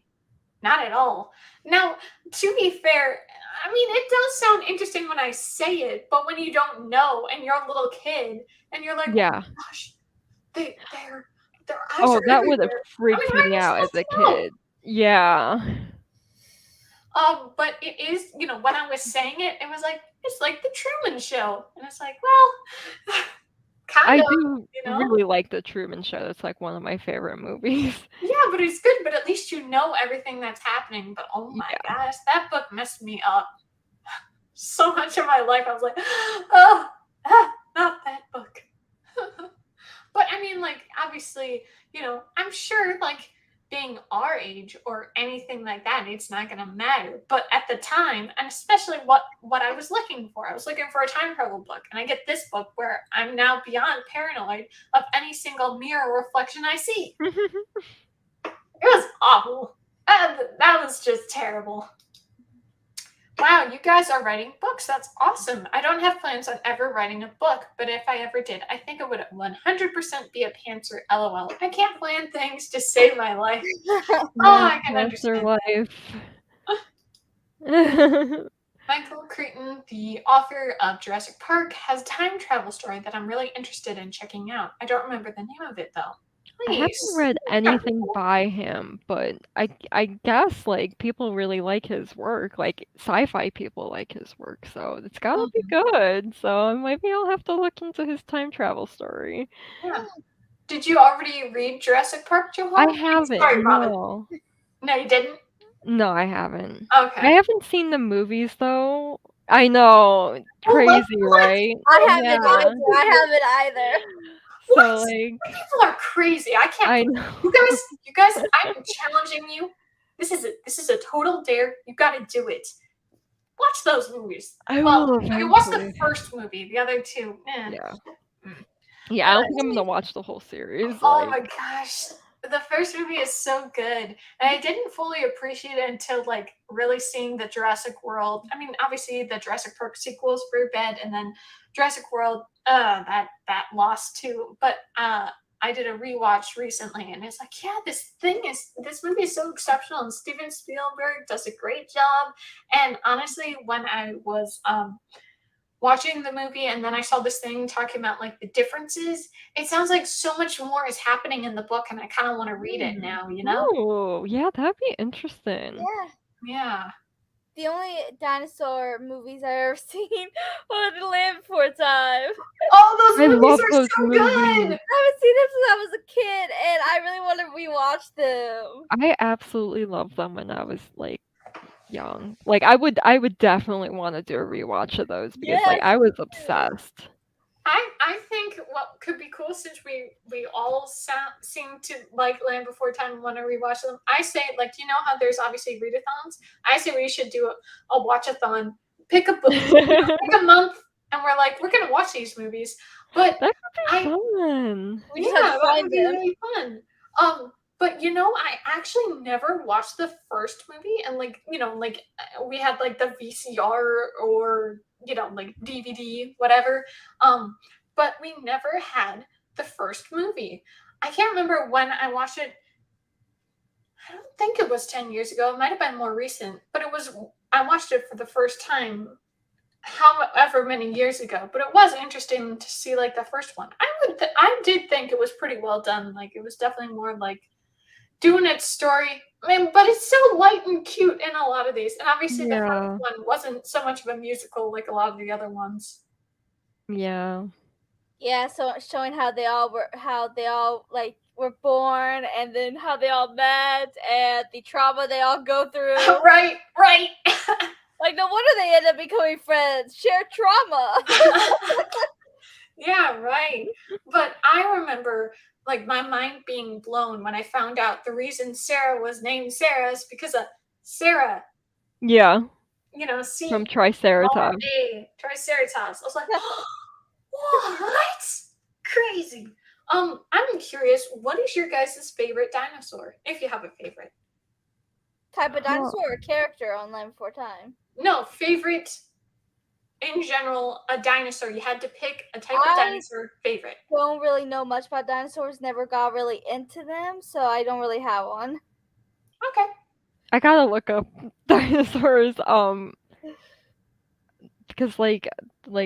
[SPEAKER 1] Not at all. Now, to be fair, I mean, it does sound interesting when I say it, but when you don't know and you're a little kid and you're like, oh
[SPEAKER 2] Yeah.
[SPEAKER 1] my gosh, their eyes
[SPEAKER 2] Oh,
[SPEAKER 1] are
[SPEAKER 2] that would have
[SPEAKER 1] everywhere. I mean,
[SPEAKER 2] freaked
[SPEAKER 1] how are
[SPEAKER 2] me
[SPEAKER 1] you
[SPEAKER 2] out as
[SPEAKER 1] supposed
[SPEAKER 2] a
[SPEAKER 1] to know?
[SPEAKER 2] kid. Yeah.
[SPEAKER 1] But it is, when I was saying it, it was like it's like the Truman Show, and it's like, well, kind
[SPEAKER 2] I do
[SPEAKER 1] of.
[SPEAKER 2] really like The Truman Show. It's, like, one of my favorite movies.
[SPEAKER 1] Yeah, but it's good, but at least you know everything that's happening. But oh my
[SPEAKER 2] Yeah.
[SPEAKER 1] gosh, that book messed me up so much of my life. I was like, oh, not that book. But I mean, like, obviously, I'm sure, like, being our age or anything like that, it's not gonna matter. But at the time, and especially what I was looking for, I was looking for a time travel book, and I get this book where I'm now beyond paranoid of any single mirror reflection I see. It was awful. That was just terrible. Wow, you guys are writing books. That's awesome. I don't have plans on ever writing a book, but if I ever did, I think it would 100% be a pantser. LOL. I can't plan things to save my life. Oh,
[SPEAKER 2] Yeah,
[SPEAKER 1] I can
[SPEAKER 2] that's their
[SPEAKER 1] understand that.
[SPEAKER 2] life.
[SPEAKER 1] Michael Crichton, the author of Jurassic Park, has a time travel story that I'm really interested in checking out. I don't remember the name of it though.
[SPEAKER 2] I haven't
[SPEAKER 1] Please.
[SPEAKER 2] read
[SPEAKER 1] That'd be
[SPEAKER 2] anything
[SPEAKER 1] cool.
[SPEAKER 2] by him, but I guess, like, people really like his work, like, sci-fi people like his work, so it's gotta be
[SPEAKER 1] Mhm.
[SPEAKER 2] good, so maybe I'll have to look into his time travel story.
[SPEAKER 1] Yeah. Did you already read Jurassic Park,
[SPEAKER 2] I
[SPEAKER 1] Joharra?
[SPEAKER 2] haven't,
[SPEAKER 1] Sorry, Robin.
[SPEAKER 2] no.
[SPEAKER 1] No, you didn't?
[SPEAKER 2] No, I haven't. I
[SPEAKER 1] Okay.
[SPEAKER 2] haven't seen the movies, though. I know,
[SPEAKER 1] Oh, what?
[SPEAKER 2] crazy, right?
[SPEAKER 3] I
[SPEAKER 1] What?
[SPEAKER 3] haven't
[SPEAKER 2] Yeah.
[SPEAKER 3] either. I haven't either.
[SPEAKER 2] So,
[SPEAKER 1] What?
[SPEAKER 2] like,
[SPEAKER 1] People are crazy. I can't
[SPEAKER 2] I
[SPEAKER 1] believe
[SPEAKER 2] know.
[SPEAKER 1] you guys. I'm challenging you. This is a total dare. You got to do it. Watch those movies.
[SPEAKER 2] I
[SPEAKER 1] Well,
[SPEAKER 2] will
[SPEAKER 1] okay, watch the
[SPEAKER 2] eventually.
[SPEAKER 1] first movie. The other two,
[SPEAKER 2] Yeah.
[SPEAKER 1] Mm.
[SPEAKER 2] Yeah, I
[SPEAKER 1] But
[SPEAKER 2] don't think I'm gonna watch the whole series,
[SPEAKER 1] oh
[SPEAKER 2] like
[SPEAKER 1] my gosh, the first movie is so good, and I didn't fully appreciate it until like really seeing the Jurassic World. I mean, obviously the Jurassic Park sequels were bad, and then Jurassic World, that lost too. But I did a rewatch recently, and it's like, yeah, this movie is so exceptional, and Steven Spielberg does a great job. And honestly, when I was watching the movie and then I saw this thing talking about like the differences, it sounds like so much more is happening in the book and I kind of want to read it
[SPEAKER 2] Mm.
[SPEAKER 1] now, you know?
[SPEAKER 2] Oh, yeah, that'd be interesting.
[SPEAKER 3] Yeah.
[SPEAKER 1] Yeah.
[SPEAKER 3] The only dinosaur movies I've ever seen were The Land Before Time.
[SPEAKER 1] Oh,
[SPEAKER 2] I
[SPEAKER 1] those movies
[SPEAKER 2] love
[SPEAKER 1] are
[SPEAKER 2] those
[SPEAKER 1] so
[SPEAKER 2] movies.
[SPEAKER 1] good.
[SPEAKER 3] I haven't seen them since I was a kid, and I really want to rewatch them.
[SPEAKER 2] I absolutely loved them when I was, like, young. Like, I would definitely wanna do a rewatch of those because, like,
[SPEAKER 3] Yes.
[SPEAKER 2] I was obsessed.
[SPEAKER 1] I think what could be cool since we all seem to like Land Before Time and want to rewatch them. I say like you know how there's obviously readathons. I say we should do a watch-a-thon. Pick a book, pick a month, and we're gonna watch these movies. But
[SPEAKER 2] That could be
[SPEAKER 1] I
[SPEAKER 2] fun.
[SPEAKER 3] We
[SPEAKER 1] yeah,
[SPEAKER 3] just have to
[SPEAKER 1] that would
[SPEAKER 3] find
[SPEAKER 1] be
[SPEAKER 3] them.
[SPEAKER 1] really fun. But I actually never watched the first movie, and we had like the VCR or like DVD, whatever. But we never had the first movie. I can't remember when I watched it. I don't think it was 10 years ago. It might have been more recent, but I watched it for the first time however many years ago, but it was interesting to see like the first one. I did think it was pretty well done. Like it was definitely more like doing its story. I mean, but it's so light and cute in a lot of these. And obviously the first
[SPEAKER 2] Yeah.
[SPEAKER 1] one wasn't so much of a musical like a lot of the other ones.
[SPEAKER 2] Yeah.
[SPEAKER 3] Yeah, so showing how they all like were born, and then how they all met, and the trauma they all go through.
[SPEAKER 1] Right, right.
[SPEAKER 3] Like, no wonder they end up becoming friends. Shared trauma.
[SPEAKER 1] Yeah, right. But I remember like my mind being blown when I found out the reason Sarah was named Sarah is because of Sarah,
[SPEAKER 2] Yeah, from
[SPEAKER 1] C
[SPEAKER 2] Triceratops.
[SPEAKER 1] A Triceratops. I was like, what? Crazy. I'm curious, what is your guys' favorite dinosaur? If you have a favorite.
[SPEAKER 3] Type of
[SPEAKER 2] Huh.
[SPEAKER 3] dinosaur or character on Land Before Time?
[SPEAKER 1] No, favorite in general, a dinosaur. You had to pick a type of
[SPEAKER 3] I
[SPEAKER 1] dinosaur favorite.
[SPEAKER 3] don't really know much about dinosaurs. Never got really into them, so I don't really have one.
[SPEAKER 1] Okay.
[SPEAKER 2] I gotta look up dinosaurs, because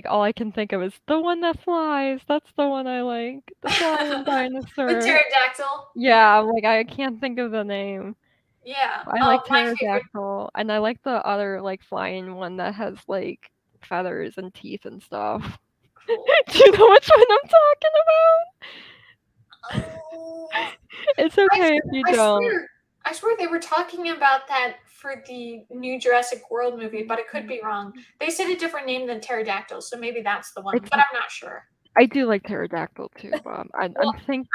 [SPEAKER 2] all I can think of is the one that flies. That's the one I like. The flying
[SPEAKER 1] The
[SPEAKER 2] dinosaur.
[SPEAKER 1] pterodactyl.
[SPEAKER 2] Yeah, I can't think of the name.
[SPEAKER 1] Yeah.
[SPEAKER 2] I like
[SPEAKER 1] My favorite.
[SPEAKER 2] pterodactyl, and I like the other flying one that has feathers and teeth and stuff.
[SPEAKER 1] Cool.
[SPEAKER 2] Do you know which one I'm talking about?
[SPEAKER 1] Oh,
[SPEAKER 2] It's okay if you
[SPEAKER 1] I
[SPEAKER 2] don't.
[SPEAKER 1] swear, I swear they were talking about that for the new Jurassic World movie, but I could be wrong. They said a different name than pterodactyl, so maybe that's the one,
[SPEAKER 2] It's
[SPEAKER 1] but I'm not sure.
[SPEAKER 2] I do like pterodactyl too, but
[SPEAKER 1] Well, I'm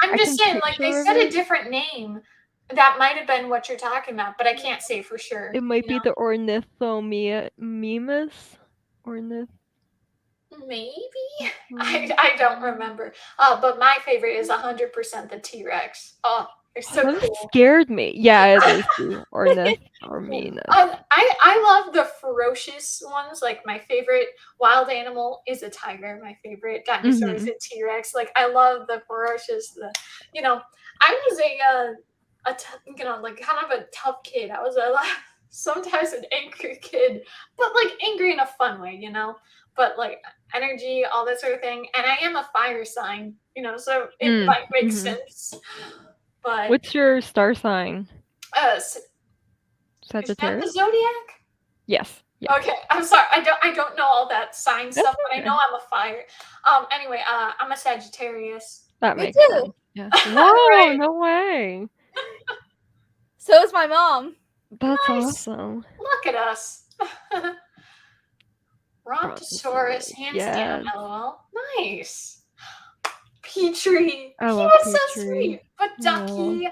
[SPEAKER 2] I
[SPEAKER 1] just
[SPEAKER 2] can
[SPEAKER 1] saying, like they
[SPEAKER 2] picture
[SPEAKER 1] said a
[SPEAKER 2] it.
[SPEAKER 1] different name. That might have been what you're talking about, but I can't say for sure.
[SPEAKER 2] It might be the ornithomimus. Ornith.
[SPEAKER 1] Maybe I don't remember. But my favorite is 100% the T Rex. Oh, they're so
[SPEAKER 2] That
[SPEAKER 1] cool.
[SPEAKER 2] scared me. Yeah, it is the ornithomimus.
[SPEAKER 1] I love the ferocious ones. Like my favorite wild animal is a tiger. My favorite dinosaur is a T Rex. Like I love the ferocious. I was like kind of a tough kid. I was sometimes an angry kid, but like angry in a fun way, But like energy, all that sort of thing. And I am a fire sign, so it might make sense. But
[SPEAKER 2] What's your star sign?
[SPEAKER 1] is that the
[SPEAKER 2] Sagittarius?
[SPEAKER 1] zodiac?
[SPEAKER 2] Yes.
[SPEAKER 1] Okay, I'm sorry. I don't know all that sign
[SPEAKER 2] That's
[SPEAKER 1] stuff, but I
[SPEAKER 2] okay.
[SPEAKER 1] know I'm a fire. Anyway, I'm a Sagittarius.
[SPEAKER 2] That
[SPEAKER 3] Me
[SPEAKER 2] makes
[SPEAKER 3] too.
[SPEAKER 2] sense. Yeah. Whoa,
[SPEAKER 1] Right.
[SPEAKER 2] no way.
[SPEAKER 3] So is my mom.
[SPEAKER 2] That's
[SPEAKER 1] Nice.
[SPEAKER 2] awesome.
[SPEAKER 1] Look at us. Brontosaurus,
[SPEAKER 2] Brontosaurus.
[SPEAKER 1] hands down,
[SPEAKER 2] Yes.
[SPEAKER 1] lol. Nice. Petrie.
[SPEAKER 2] I
[SPEAKER 1] He
[SPEAKER 2] love
[SPEAKER 1] was so
[SPEAKER 2] Petrie.
[SPEAKER 1] sweet. But
[SPEAKER 2] Oh. Yeah.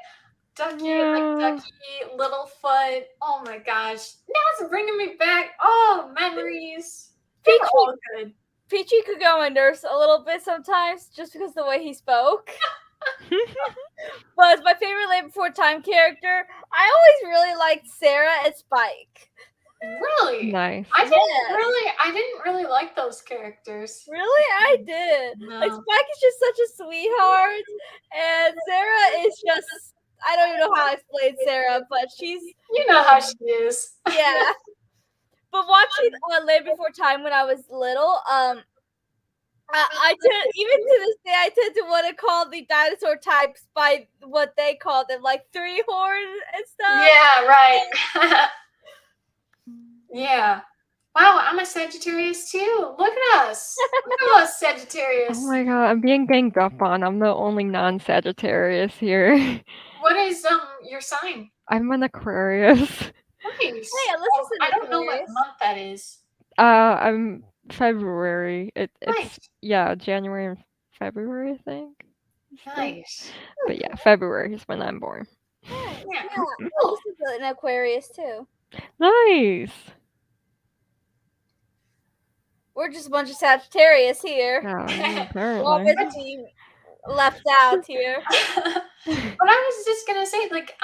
[SPEAKER 1] Ducky, Littlefoot. Oh my gosh. Now it's bringing me back. Oh, memories. They were
[SPEAKER 3] Peachy
[SPEAKER 1] all good.
[SPEAKER 3] Peachy could go on my nerves a little bit sometimes, just because of the way he spoke. But my favorite Late Before Time character, I always really liked Sarah and Spike.
[SPEAKER 1] Really?
[SPEAKER 2] Nice.
[SPEAKER 3] Yes.
[SPEAKER 1] I didn't really like those characters.
[SPEAKER 3] Really? I did. Like,
[SPEAKER 1] No.
[SPEAKER 3] Spike is just such a sweetheart, and Sarah is just. I don't even know how I explain Sarah, but she's.
[SPEAKER 1] You know how she is.
[SPEAKER 3] Yeah. But watching Late Before Time when I was little, I tend, even to this day, I tend to want to call the dinosaur types by what they call them, like three horns and stuff.
[SPEAKER 1] Yeah, right. Yeah. Wow, I'm a Sagittarius too. Look at us. Look at us,
[SPEAKER 2] Oh
[SPEAKER 1] Sagittarius.
[SPEAKER 2] my god, I'm being ganged up on. I'm the only non-Sagittarius here.
[SPEAKER 1] What is your sign?
[SPEAKER 2] I'm an Aquarius.
[SPEAKER 1] Nice.
[SPEAKER 3] Hey, Alyssa's
[SPEAKER 1] I
[SPEAKER 3] an
[SPEAKER 1] don't know what
[SPEAKER 3] Aquarius.
[SPEAKER 1] month that is.
[SPEAKER 2] I'm February. It's
[SPEAKER 1] Nice.
[SPEAKER 2] yeah, January and February, I think.
[SPEAKER 1] Nice.
[SPEAKER 2] But yeah, February is when I'm born.
[SPEAKER 3] Nice.
[SPEAKER 1] Yeah.
[SPEAKER 3] Yeah,
[SPEAKER 1] Cool.
[SPEAKER 3] Alyssa's an Aquarius too.
[SPEAKER 2] Nice.
[SPEAKER 3] We're just a bunch of Sagittarius here.
[SPEAKER 2] Yeah,
[SPEAKER 3] We're all
[SPEAKER 2] apparently.
[SPEAKER 3] basically left out here.
[SPEAKER 1] But I was just gonna say, like,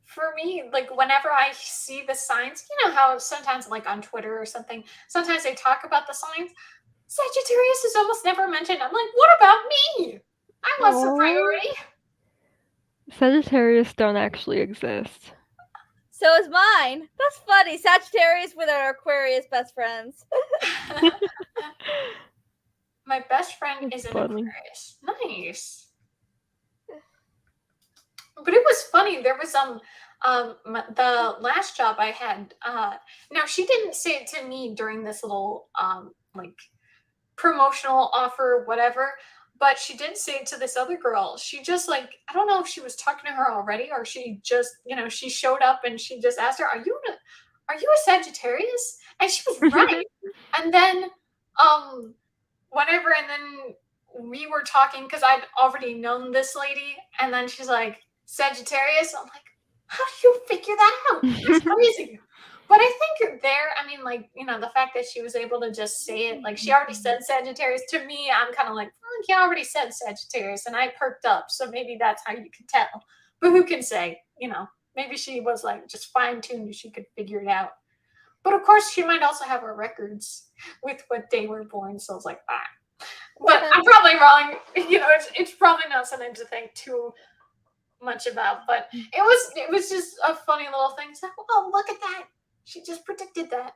[SPEAKER 1] for me, like, whenever I see the signs, you know how sometimes, like, on Twitter or something, sometimes they talk about the signs. Sagittarius is almost never mentioned. I'm like, what about me? I was the
[SPEAKER 2] Aw.
[SPEAKER 1] priority.
[SPEAKER 2] Sagittarius don't actually exist.
[SPEAKER 3] So is mine. That's funny. Sagittarius with our Aquarius best friends.
[SPEAKER 1] My best friend
[SPEAKER 2] That's
[SPEAKER 1] is an
[SPEAKER 2] funny.
[SPEAKER 1] Aquarius. Nice. But it was funny. There was the last job I had. Now she didn't say it to me during this little like promotional offer, whatever. But she did say it to this other girl. She just like I don't know if she was talking to her already or she just she showed up and she just asked her, are you a Sagittarius?" And she was right. And then whatever, and then we were talking because I'd already known this lady, and then she's like, Sagittarius. I'm like, how do you figure that out? That's crazy. But I think there, I mean, like, the fact that she was able to just say it, like, she already said Sagittarius to me, I'm kind of like, well, you already said Sagittarius, and I perked up, so maybe that's how you could tell. But who can say, maybe she was like just fine tuned, she could figure it out. But of course, she might also have her records with what day we're born, so I was like, ah. But I'm probably wrong. It's probably not something to think too much about. But it was just a funny little thing. It's like, oh, look at that. She just predicted that.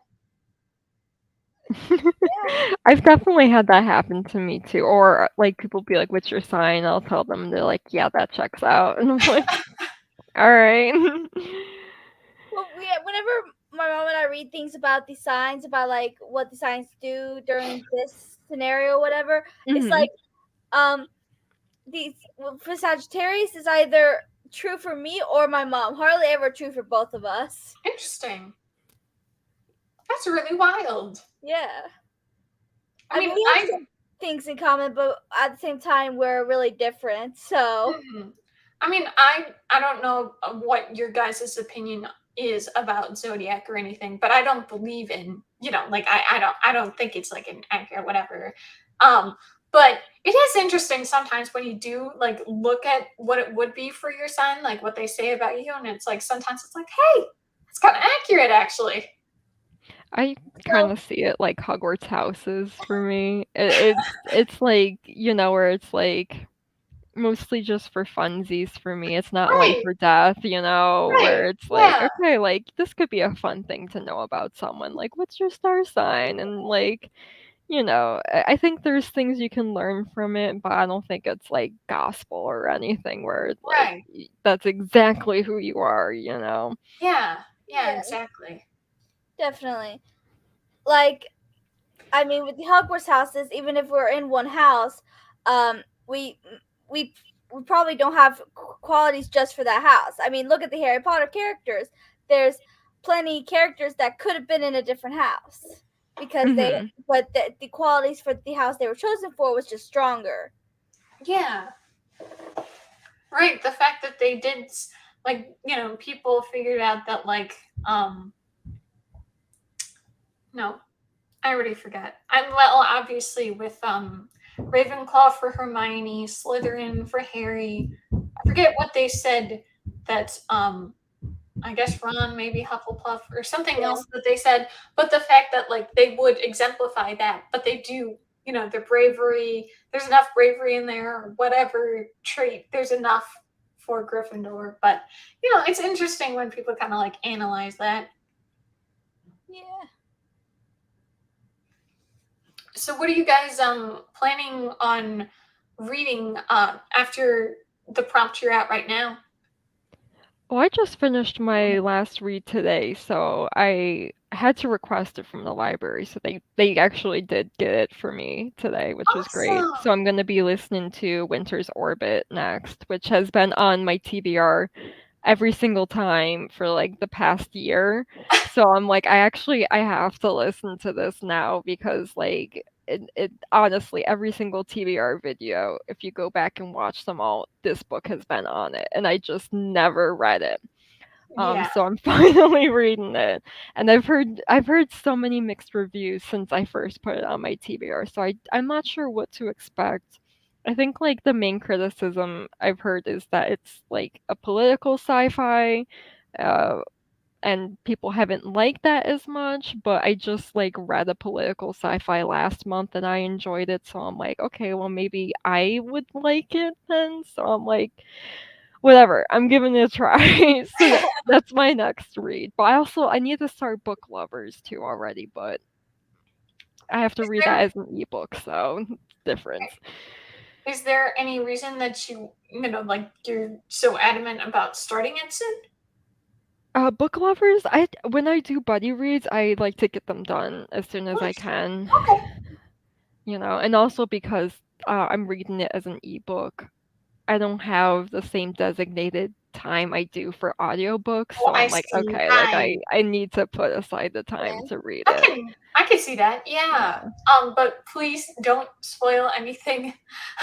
[SPEAKER 2] I've definitely had that happen to me too. Or like people be like, "What's your sign?" I'll tell them, and they're like, "Yeah, that checks out." And I'm like, "All right."
[SPEAKER 3] Well, whenever my mom and I read things about the signs, about like what the signs do during this scenario, whatever, it's
[SPEAKER 2] Mhm.
[SPEAKER 3] like these for Sagittarius is either true for me or my mom. Hardly ever true for both of us.
[SPEAKER 1] Interesting. That's really wild.
[SPEAKER 3] Yeah.
[SPEAKER 1] I mean,
[SPEAKER 3] we have some things in common, but at the same time, we're really different. So.
[SPEAKER 1] I mean, I don't know what your guys' opinion is about zodiac or anything, but I don't believe in like I don't think it's like an accurate whatever. But it is interesting sometimes when you do like look at what it would be for your sign, like what they say about you, and it's like sometimes it's like, hey, it's kind of accurate actually.
[SPEAKER 2] I kind of see it like Hogwarts houses for me. It's like where it's like mostly just for funsies for me. It's not life
[SPEAKER 1] Right,
[SPEAKER 2] or death,
[SPEAKER 1] right,
[SPEAKER 2] where it's like,
[SPEAKER 1] yeah,
[SPEAKER 2] okay, like this could be a fun thing to know about someone. Like, what's your star sign? And like, I think there's things you can learn from it, but I don't think it's like gospel or anything where it's like
[SPEAKER 1] right,
[SPEAKER 2] that's exactly who you are,
[SPEAKER 1] yeah,
[SPEAKER 3] Yeah,
[SPEAKER 1] exactly.
[SPEAKER 3] definitely. Like, I mean, with the Hogwarts houses, even if we're in one house, we we probably don't have qualities just for that house. I mean, look at the Harry Potter characters. There's plenty characters that could have been in a different house because they
[SPEAKER 2] Mhm.
[SPEAKER 3] but the qualities for the house they were chosen for was just stronger.
[SPEAKER 1] Yeah. Right. The fact that they did, like, people figured out that, like, no, I already forgot. Well, obviously with Ravenclaw for Hermione, Slytherin for Harry. I forget what they said that I guess Ron, maybe Hufflepuff, or something
[SPEAKER 3] Yeah.
[SPEAKER 1] else that they said. But the fact that, like, they would exemplify that, but they do, their bravery. There's enough bravery in there, or whatever trait. There's enough for Gryffindor. But it's interesting when people kind of like analyze that.
[SPEAKER 3] Yeah.
[SPEAKER 1] So, what are you guys planning on reading after the prompt you're at right now?
[SPEAKER 2] Well, I just finished my last read today, so I had to request it from the library, so they actually did get it for me today, which was great. So
[SPEAKER 1] Awesome.
[SPEAKER 2] I'm gonna be listening to Winter's Orbit next, which has been on my TBR every single time for like the past year. So I'm like, I have to listen to this now because like it honestly every single TBR video, if you go back and watch them all, this book has been on it, and I just never read it.
[SPEAKER 1] Yeah.
[SPEAKER 2] So I'm finally reading it, and I've heard so many mixed reviews since I first put it on my TBR, so I'm not sure what to expect. I think like the main criticism I've heard is that it's like a political sci-fi, uh, and people haven't liked that as much. But I just like read a political sci-fi last month and I enjoyed it, so I'm like, okay, well maybe I would like it then. So I'm like, whatever, I'm giving it a try. So that's my next read. But I need to start Book Lovers too already, but I have to
[SPEAKER 1] Is
[SPEAKER 2] read that
[SPEAKER 1] there
[SPEAKER 2] as an ebook, so difference.
[SPEAKER 1] is there any reason that like you're so adamant about starting it soon?
[SPEAKER 2] Book Lovers, I when I do buddy reads, I like to get them done as soon as I
[SPEAKER 1] Nice.
[SPEAKER 2] can.
[SPEAKER 1] Okay.
[SPEAKER 2] And also because I'm reading it as an ebook, I don't have the same designated time I do for audiobooks,
[SPEAKER 1] Oh,
[SPEAKER 2] so
[SPEAKER 1] I
[SPEAKER 2] I'm like,
[SPEAKER 1] see.
[SPEAKER 2] okay, like I need to put aside the time
[SPEAKER 3] Yeah.
[SPEAKER 2] to read
[SPEAKER 1] I
[SPEAKER 2] it.
[SPEAKER 1] can see that. Yeah.
[SPEAKER 2] Yeah.
[SPEAKER 1] But please don't spoil anything,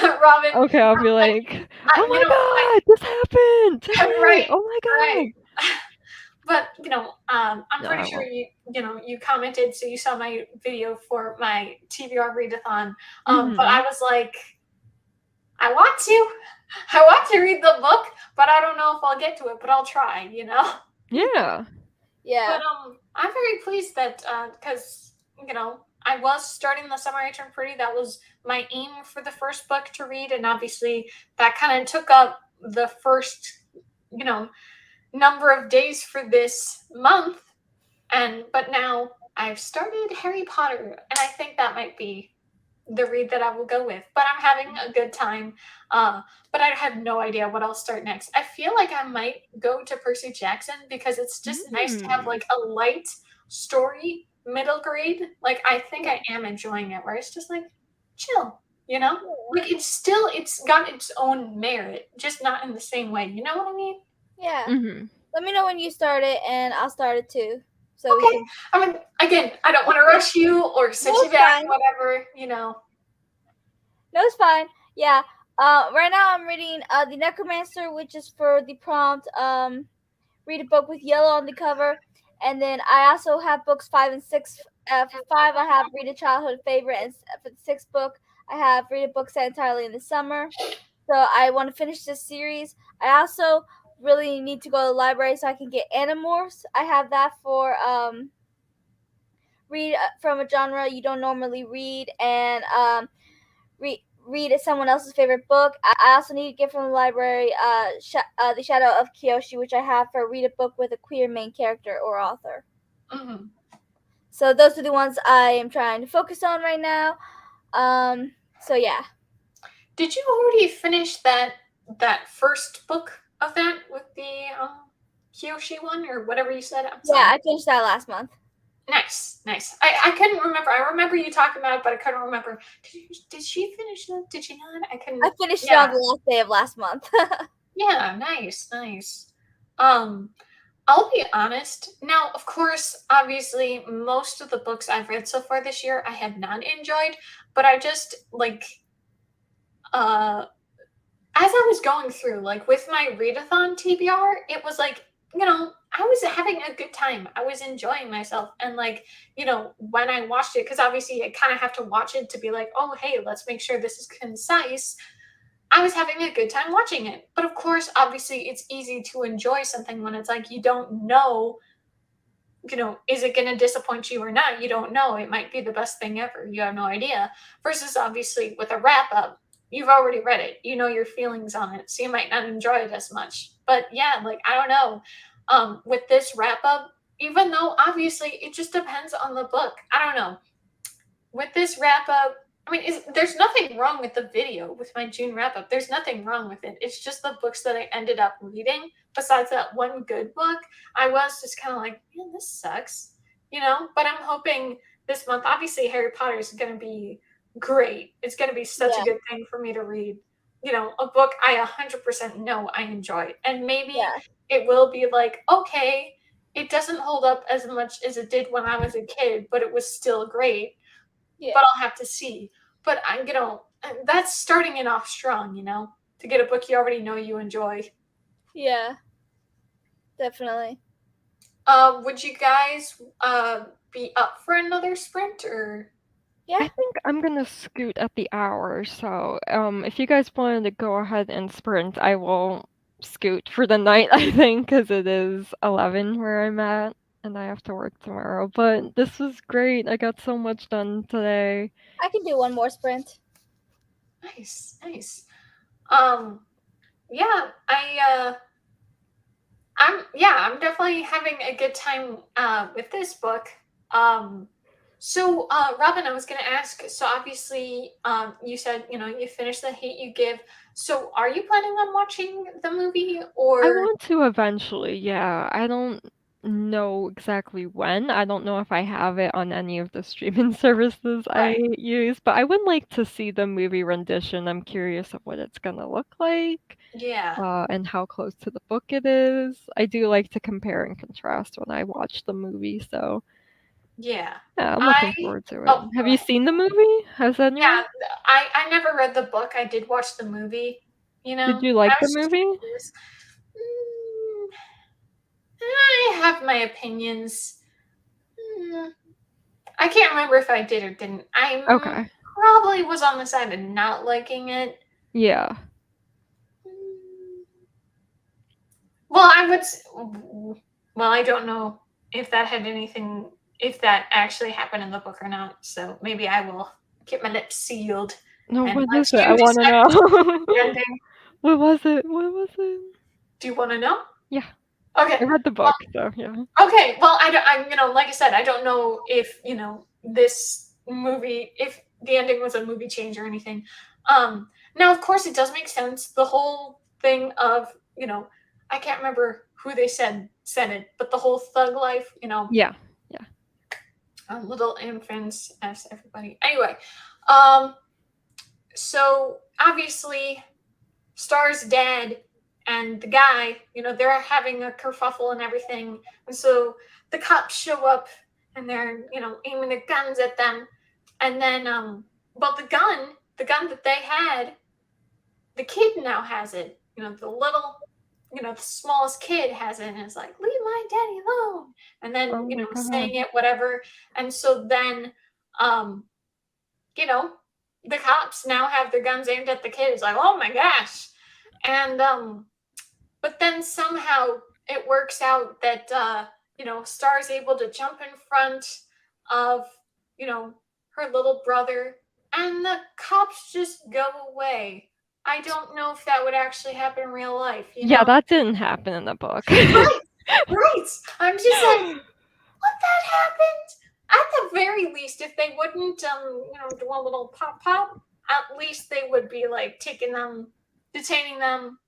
[SPEAKER 1] Robin.
[SPEAKER 2] Okay, I'll be like, "Oh my
[SPEAKER 1] I
[SPEAKER 2] god, this happened
[SPEAKER 1] right,
[SPEAKER 2] today! Oh my
[SPEAKER 1] right.
[SPEAKER 2] god!"
[SPEAKER 1] But I'm
[SPEAKER 2] No,
[SPEAKER 1] pretty
[SPEAKER 2] I
[SPEAKER 1] sure
[SPEAKER 2] won't.
[SPEAKER 1] you commented, so you saw my video for my TBR readathon. But I
[SPEAKER 2] Mhm.
[SPEAKER 1] was like, I want to, I want to read the book, but I don't know if I'll get to it. But I'll try.
[SPEAKER 2] Yeah.
[SPEAKER 3] Yeah.
[SPEAKER 1] But I'm very pleased that because I was starting the summer I turned pretty. That was my aim for the first book to read, and obviously that kind of took up the first you know number of days for this month. But now I've started Harry Potter, and I think that might be the read that I will go with. But I'm having a good time. Uh, but I have no idea what I'll start next. I feel like I might go to Percy Jackson because it's just nice to have
[SPEAKER 2] Mm.
[SPEAKER 1] like a light story, middle grade. Like I think I am enjoying it, where it's just like chill, you know? Like it's got its own merit, just not in the same way. You know what I mean?
[SPEAKER 3] Yeah.
[SPEAKER 2] Mhm.
[SPEAKER 3] Let me know when you start it, and I'll start it too, so we
[SPEAKER 1] Okay.
[SPEAKER 3] can.
[SPEAKER 1] I mean, again, I don't want to
[SPEAKER 3] Okay.
[SPEAKER 1] rush you or
[SPEAKER 3] No,
[SPEAKER 1] set you
[SPEAKER 3] it's
[SPEAKER 1] back,
[SPEAKER 3] fine.
[SPEAKER 1] whatever.
[SPEAKER 3] No, it's fine. Yeah. Right now I'm reading the Necromancer, which is for the prompt. Read a book with yellow on the cover, and then I also have books 5 and 6. For 5, I have Read a Childhood Favorite, and for the 6th book, I have Read a Book Set Entirely in the Summer. So I want to finish this series. I also really need to go to the library so I can get Animorphs. I have that for read from a genre you don't normally read, and read someone else's favorite book. I also need to get from the library The Shadow of Kyoshi, which I have for read a book with a queer main character or author.
[SPEAKER 1] Hmm.
[SPEAKER 3] So those are the ones I am trying to focus on right now. So yeah.
[SPEAKER 1] Did you already finish that first book of that with the Kyoshi one or whatever you said? I'm
[SPEAKER 3] Yeah,
[SPEAKER 1] sorry.
[SPEAKER 3] I finished that last month.
[SPEAKER 1] Nice, nice. I couldn't remember. I remember you talking about it, but I couldn't remember. Did she finish it? Did she not? I couldn't.
[SPEAKER 3] I finished it on
[SPEAKER 1] Yeah,
[SPEAKER 3] the last day of last month.
[SPEAKER 1] yeah. Nice, nice. Um, I'll be honest. Now, of course, obviously, most of the books I've read so far this year, I have not enjoyed. But I just like uh as I was going through, like with my readathon TBR, it was like, I was having a good time. I was enjoying myself. And like, when I watched it, because obviously I kind of have to watch it to be like, oh, hey, let's make sure this is concise. I was having a good time watching it. But of course, obviously, it's easy to enjoy something when it's like you don't know, is it going to disappoint you or not? You don't know. It might be the best thing ever. You have no idea. Versus obviously with a wrap up, you've already read it. You know your feelings on it. So you might not enjoy it as much. But yeah, like I don't know. With this wrap up, even though obviously it just depends on the book. I don't know. With this wrap up, I mean, there's nothing wrong with the video with my June wrap up. There's nothing wrong with it. It's just the books that I ended up reading. Besides that one good book, I was just kind of like, man, this sucks, But I'm hoping this month, obviously, Harry Potter is going to be great. It's going to be such a
[SPEAKER 3] Yeah,
[SPEAKER 1] good thing for me to read. A book I 100% know I enjoy. And maybe
[SPEAKER 3] yeah,
[SPEAKER 1] it will be like, okay, it doesn't hold up as much as it did when I was a kid, but it was still great,
[SPEAKER 3] yeah,
[SPEAKER 1] but I'll have to see. But that's starting it off strong, to get a book you already know you enjoy.
[SPEAKER 3] yeah, definitely.
[SPEAKER 1] Would you guys be up for another sprint or?
[SPEAKER 3] Yeah,
[SPEAKER 2] I think I'm gonna scoot at the hour, so if you guys wanted to go ahead and sprint, I will scoot for the night, I think, because it is 11 where I'm at, and I have to work tomorrow. But this was great. I got so much done today.
[SPEAKER 3] I can do one more sprint.
[SPEAKER 1] Nice, nice. Um, yeah, I'm definitely having a good time with this book. Um, Robin, I was going to ask. So obviously, you said you finished The Hate You Give. So are you planning on watching the movie
[SPEAKER 2] I
[SPEAKER 1] or?
[SPEAKER 2] want to eventually, yeah. I don't know exactly when. I don't know if I have it on any of the streaming services I
[SPEAKER 1] Right.
[SPEAKER 2] use, but I would like to see the movie rendition. I'm curious of what it's gonna look like,
[SPEAKER 1] Yeah.
[SPEAKER 2] and how close to the book it is. I do like to compare and contrast when I watch the movie, so
[SPEAKER 1] Yeah.
[SPEAKER 2] yeah, I'm
[SPEAKER 1] I
[SPEAKER 2] looking forward to it.
[SPEAKER 1] Oh,
[SPEAKER 2] Have
[SPEAKER 1] go
[SPEAKER 2] you
[SPEAKER 1] ahead.
[SPEAKER 2] seen the movie? Has anyone?
[SPEAKER 1] Yeah, I never read the book. I did watch the movie.
[SPEAKER 2] Did you
[SPEAKER 1] I
[SPEAKER 2] like the
[SPEAKER 1] was just
[SPEAKER 2] movie?
[SPEAKER 1] curious. Mm, I have my opinions. Mm, I can't remember if I did or didn't. I
[SPEAKER 2] Okay.
[SPEAKER 1] probably was on the side of not liking it.
[SPEAKER 2] Yeah.
[SPEAKER 1] Mm, Well, I would. Well, I don't know if that had anything, if that actually happened in the book or not. So maybe I will keep my lips sealed
[SPEAKER 2] No,
[SPEAKER 1] and
[SPEAKER 2] what
[SPEAKER 1] let
[SPEAKER 2] is it? I
[SPEAKER 1] you
[SPEAKER 2] want to
[SPEAKER 1] decide the
[SPEAKER 2] know.
[SPEAKER 1] ending.
[SPEAKER 2] What was it? What was it?
[SPEAKER 1] Do you want to know?
[SPEAKER 2] Yeah,
[SPEAKER 1] Okay.
[SPEAKER 2] I read the
[SPEAKER 1] Well,
[SPEAKER 2] book, so yeah.
[SPEAKER 1] okay. Well, I don't. Like I said, I don't know if this movie, if the ending was a movie change or anything. Now, of course, it does make sense. The whole thing of I can't remember who they said it, but the whole thug life,
[SPEAKER 2] Yeah, yeah.
[SPEAKER 1] little infants as everybody. Anyway, um, so obviously Star's dead, and the guy, they're having a kerfuffle and everything. And so the cops show up and they're, aiming their guns at them. And then, but the gun that they had, the kid now has it. The little, the smallest kid has it and is like, leave my daddy alone. And then,
[SPEAKER 2] Oh my
[SPEAKER 1] saying
[SPEAKER 2] god.
[SPEAKER 1] it, whatever. And so then, um, you know, the cops now have their guns aimed at the kid. It's like, oh my gosh. And but then somehow it works out that Star's able to jump in front of, you know, her little brother, and the cops just go away. I don't know if that would actually happen in real life.
[SPEAKER 2] Yeah, that didn't happen in the book.
[SPEAKER 1] Right, right. I'm just like, what that happened? At the very least, if they wouldn't do a little pop pop, at least they would be like taking them, detaining them,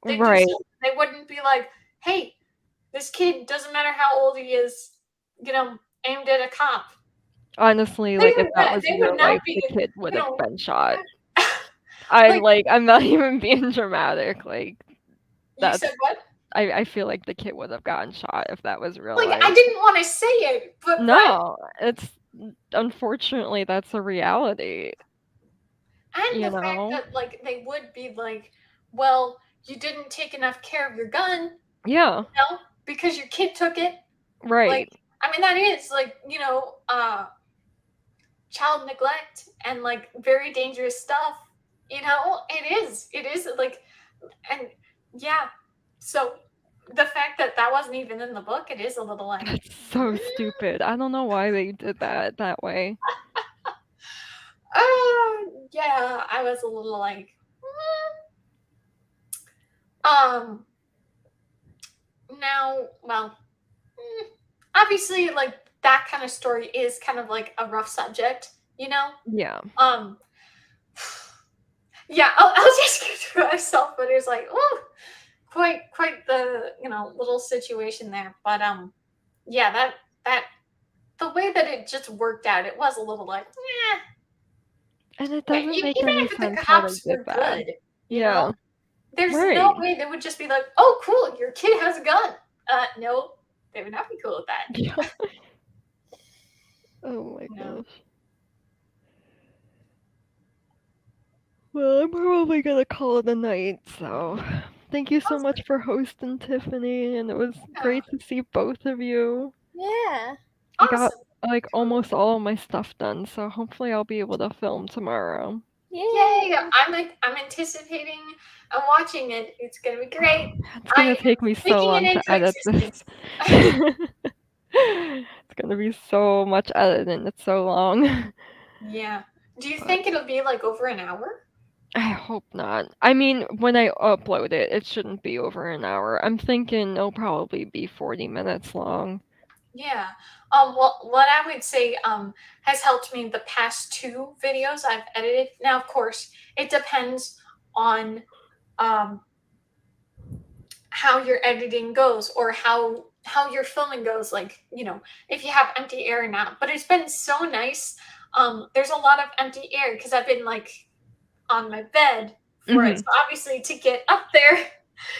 [SPEAKER 1] they do
[SPEAKER 2] Right.
[SPEAKER 1] something. They wouldn't be like, hey, this kid, doesn't matter how old he is, aimed at a cop.
[SPEAKER 2] Honestly,
[SPEAKER 1] They
[SPEAKER 2] like, if
[SPEAKER 1] would
[SPEAKER 2] that
[SPEAKER 1] not.
[SPEAKER 2] was
[SPEAKER 1] They would
[SPEAKER 2] real
[SPEAKER 1] not
[SPEAKER 2] life,
[SPEAKER 1] be.
[SPEAKER 2] the kid would
[SPEAKER 1] You
[SPEAKER 2] have
[SPEAKER 1] know,
[SPEAKER 2] been shot.
[SPEAKER 1] like
[SPEAKER 2] I'm not even being dramatic, like,
[SPEAKER 1] you
[SPEAKER 2] that's
[SPEAKER 1] said what?
[SPEAKER 2] I feel like the kid would have gotten shot if that was real
[SPEAKER 1] Like
[SPEAKER 2] life.
[SPEAKER 1] I didn't want to say it, but
[SPEAKER 2] No, it's unfortunately, that's a reality,
[SPEAKER 1] and
[SPEAKER 2] you
[SPEAKER 1] the fact
[SPEAKER 2] know?
[SPEAKER 1] that like they would be like, well, you didn't take enough care of your gun,
[SPEAKER 2] Yeah,
[SPEAKER 1] because your kid took it. Like
[SPEAKER 2] right.
[SPEAKER 1] I mean that is like child neglect and like very dangerous stuff. It is like, and yeah. So the fact that that wasn't even in the book, it is a little like,
[SPEAKER 2] That's so stupid. I don't know why they did that way.
[SPEAKER 1] yeah, I was a little like, um, now, well, obviously, like that kind of story is kind of like a rough subject, you know.
[SPEAKER 2] Yeah.
[SPEAKER 1] Um, yeah, I'll just get to myself, but it's like, oh, quite the little situation there. But yeah, that the way that it just worked out, it was a little like, yeah.
[SPEAKER 2] And it
[SPEAKER 1] Yeah,
[SPEAKER 2] doesn't make
[SPEAKER 1] even
[SPEAKER 2] any
[SPEAKER 1] if the
[SPEAKER 2] sense how they
[SPEAKER 1] cops
[SPEAKER 2] did
[SPEAKER 1] were
[SPEAKER 2] that.
[SPEAKER 1] good,
[SPEAKER 2] Yeah.
[SPEAKER 1] there's no
[SPEAKER 2] Right.
[SPEAKER 1] way they would just be like, "Oh, cool, your kid has a gun." No, they would not be cool with that.
[SPEAKER 2] Yeah. Oh my
[SPEAKER 1] No.
[SPEAKER 2] gosh. Well, I'm probably gonna call it a night, so thank you so much
[SPEAKER 1] Awesome.
[SPEAKER 2] for hosting, Tiffany, and it was
[SPEAKER 1] Yeah.
[SPEAKER 2] great to see both of you.
[SPEAKER 3] Yeah.
[SPEAKER 2] I got
[SPEAKER 1] Awesome.
[SPEAKER 2] like
[SPEAKER 1] Totally.
[SPEAKER 2] almost all of my stuff done, so hopefully I'll be able to film tomorrow.
[SPEAKER 1] Yay!
[SPEAKER 3] Yay.
[SPEAKER 1] I'm anticipating and watching it. It's gonna be great.
[SPEAKER 2] It's
[SPEAKER 1] I
[SPEAKER 2] gonna
[SPEAKER 1] am
[SPEAKER 2] take me so
[SPEAKER 1] speaking it
[SPEAKER 2] long to
[SPEAKER 1] into
[SPEAKER 2] edit this.
[SPEAKER 1] existence.
[SPEAKER 2] It's gonna be so much editing, it's so long.
[SPEAKER 1] Yeah. Do you
[SPEAKER 2] But
[SPEAKER 1] think it'll be like over an hour?
[SPEAKER 2] I hope not. I mean, when I upload it, it shouldn't be over an hour. I'm thinking it'll probably be 40 minutes long.
[SPEAKER 1] Yeah. Well, what I would say has helped me the past two videos I've edited. Now, of course, it depends on um how your editing goes or how your filming goes. Like, if you have empty air or not. But it's been so nice. There's a lot of empty air because I've been like on my bed for it. So
[SPEAKER 2] Mhm.
[SPEAKER 1] obviously, to get up there,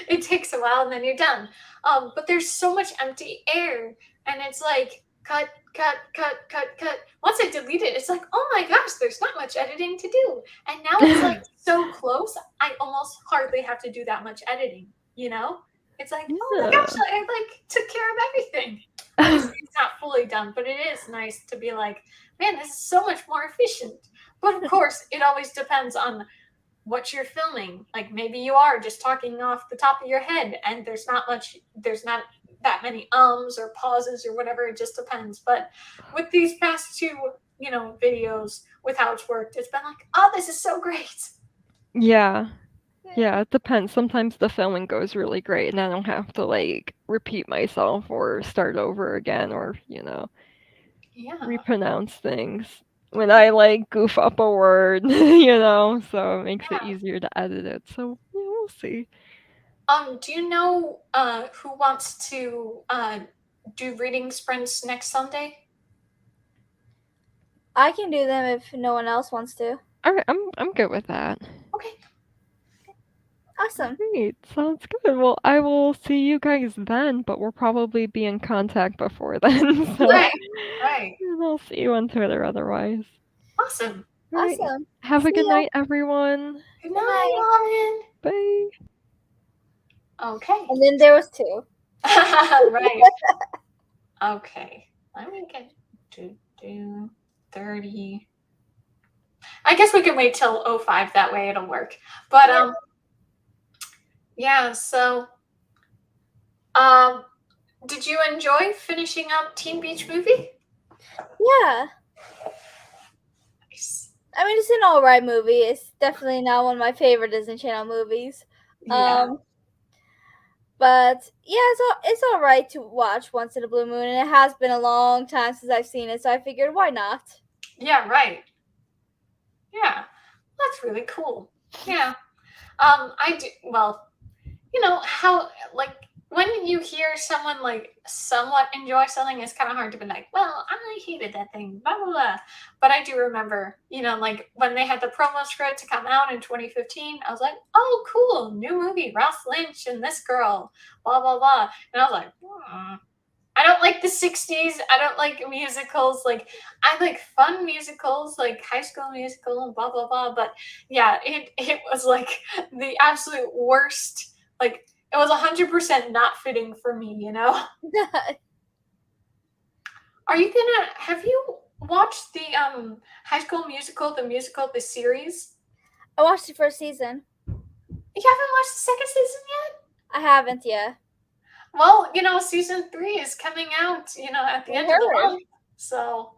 [SPEAKER 1] it takes a while and then you're done. But there's so much empty air, and it's like cut, cut, cut, cut, cut. Once I delete it, it's like, oh my gosh, there's not much editing to do. And now it's like so close, I almost hardly have to do that much editing. It's like, oh my
[SPEAKER 2] Yeah.
[SPEAKER 1] gosh, I like took care of everything. Obviously, it's not fully done, but it is nice to be like, man, this is so much more efficient. But of course, it always depends on what you're filming. Like maybe you are just talking off the top of your head and there's not that many ums or pauses or whatever. It just depends. But with these past two, videos with how it's worked, it's been like, oh, this is so great.
[SPEAKER 2] Yeah. Yeah, it depends. Sometimes the filming goes really great and I don't have to like repeat myself or start over again or,
[SPEAKER 1] Yeah.
[SPEAKER 2] repronounce things when I like goof up a word, so it makes it
[SPEAKER 1] Yeah.
[SPEAKER 2] easier to edit it. So, yeah, we'll see.
[SPEAKER 1] Do you know who wants to do reading sprints next Sunday?
[SPEAKER 3] I can do them if no one else wants to.
[SPEAKER 2] All right, I'm good with that.
[SPEAKER 1] Okay.
[SPEAKER 3] Awesome.
[SPEAKER 2] Great, sounds good. Well, I will see you guys then, but we'll probably be in contact before then. So,
[SPEAKER 1] Right. Right.
[SPEAKER 2] and I'll see you on Twitter otherwise.
[SPEAKER 1] Awesome.
[SPEAKER 2] All right,
[SPEAKER 3] Awesome.
[SPEAKER 2] have a
[SPEAKER 3] See
[SPEAKER 2] good
[SPEAKER 3] ya.
[SPEAKER 2] night, everyone.
[SPEAKER 1] Good
[SPEAKER 3] Good
[SPEAKER 1] night,
[SPEAKER 3] night.
[SPEAKER 1] Robin.
[SPEAKER 2] Bye.
[SPEAKER 1] Okay.
[SPEAKER 3] And then there was two.
[SPEAKER 1] Right. Okay. Let me get to 30. I guess we can wait till 05. That way it'll work. But
[SPEAKER 3] Yeah.
[SPEAKER 1] yeah. So did you enjoy finishing up Teen Beach Movie?
[SPEAKER 3] Yeah.
[SPEAKER 1] Nice.
[SPEAKER 3] I mean, it's an alright movie. It's definitely not one of my favorite Disney Channel movies.
[SPEAKER 1] Yeah.
[SPEAKER 3] But yeah, it's alright to watch once in a blue moon, and it has been a long time since I've seen it, so I figured why not?
[SPEAKER 1] Yeah. Right. Yeah. That's really cool. Yeah. I do. Well, how like when you hear someone like somewhat enjoy something, it's kind of hard to be like, well, I hated that thing, blah blah blah. But I do remember, like when they had the promo script to come out in 2015, I was like, oh, cool, new movie, Ross Lynch and this girl, blah blah blah, and I was like, I don't like the 60s. I don't like musicals. Like, I like fun musicals, like High School Musical and blah blah blah. But yeah, it was like the absolute worst. Like, it was 100% not fitting for me. Are you gonna have you watched the High School Musical, the series?
[SPEAKER 3] I watched the first season.
[SPEAKER 1] You haven't watched the second season yet?
[SPEAKER 3] I haven't yet.
[SPEAKER 1] Well, season 3 is coming out, at the
[SPEAKER 3] I
[SPEAKER 1] end of the
[SPEAKER 3] heard.
[SPEAKER 1] month. So,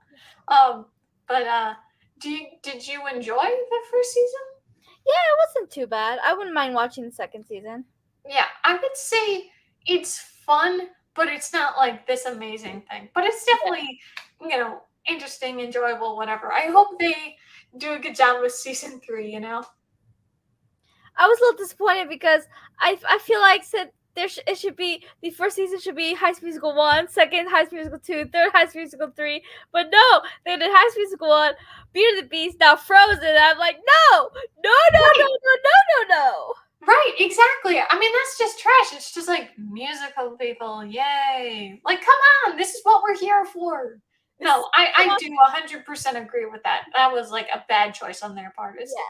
[SPEAKER 1] um, but did you enjoy the first season?
[SPEAKER 3] Yeah, it wasn't too bad. I wouldn't mind watching the second season.
[SPEAKER 1] Yeah, I would say it's fun, but it's not like this amazing thing. But it's definitely, interesting, enjoyable, whatever. I hope they do a good job with season 3.
[SPEAKER 3] I was a little disappointed because I feel like said it should be the first season should be High School Musical 1, second High School Musical 2, third High School Musical 3, but no, they did High School Musical 1, Beauty and the Beast, now Frozen. I'm like, no, no, no,
[SPEAKER 1] Right.
[SPEAKER 3] no, no, no, no, no.
[SPEAKER 1] Right, exactly. I mean, that's just trash. It's just like musical people, yay! Like, come on, this is what we're here for. No, I do 100% agree with that. That was like a bad choice on their part. It's
[SPEAKER 3] Yes,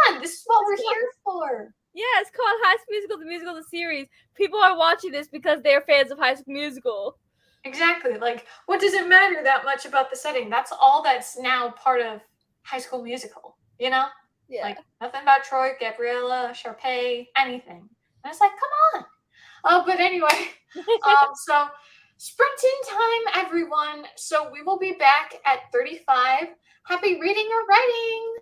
[SPEAKER 1] come on, this is what we're
[SPEAKER 3] it's
[SPEAKER 1] here for.
[SPEAKER 3] yeah, it's called High School Musical, the musical, the series. People are watching this because they're fans of High School Musical.
[SPEAKER 1] Exactly. Like, what does it matter that much about the setting? That's all that's now part of High School Musical.
[SPEAKER 3] Yeah.
[SPEAKER 1] Like, nothing about Troy, Gabriella, Sharpay, anything. And it's like, come on. But anyway, so sprinting time, everyone. So we will be back at 35. Happy reading or writing.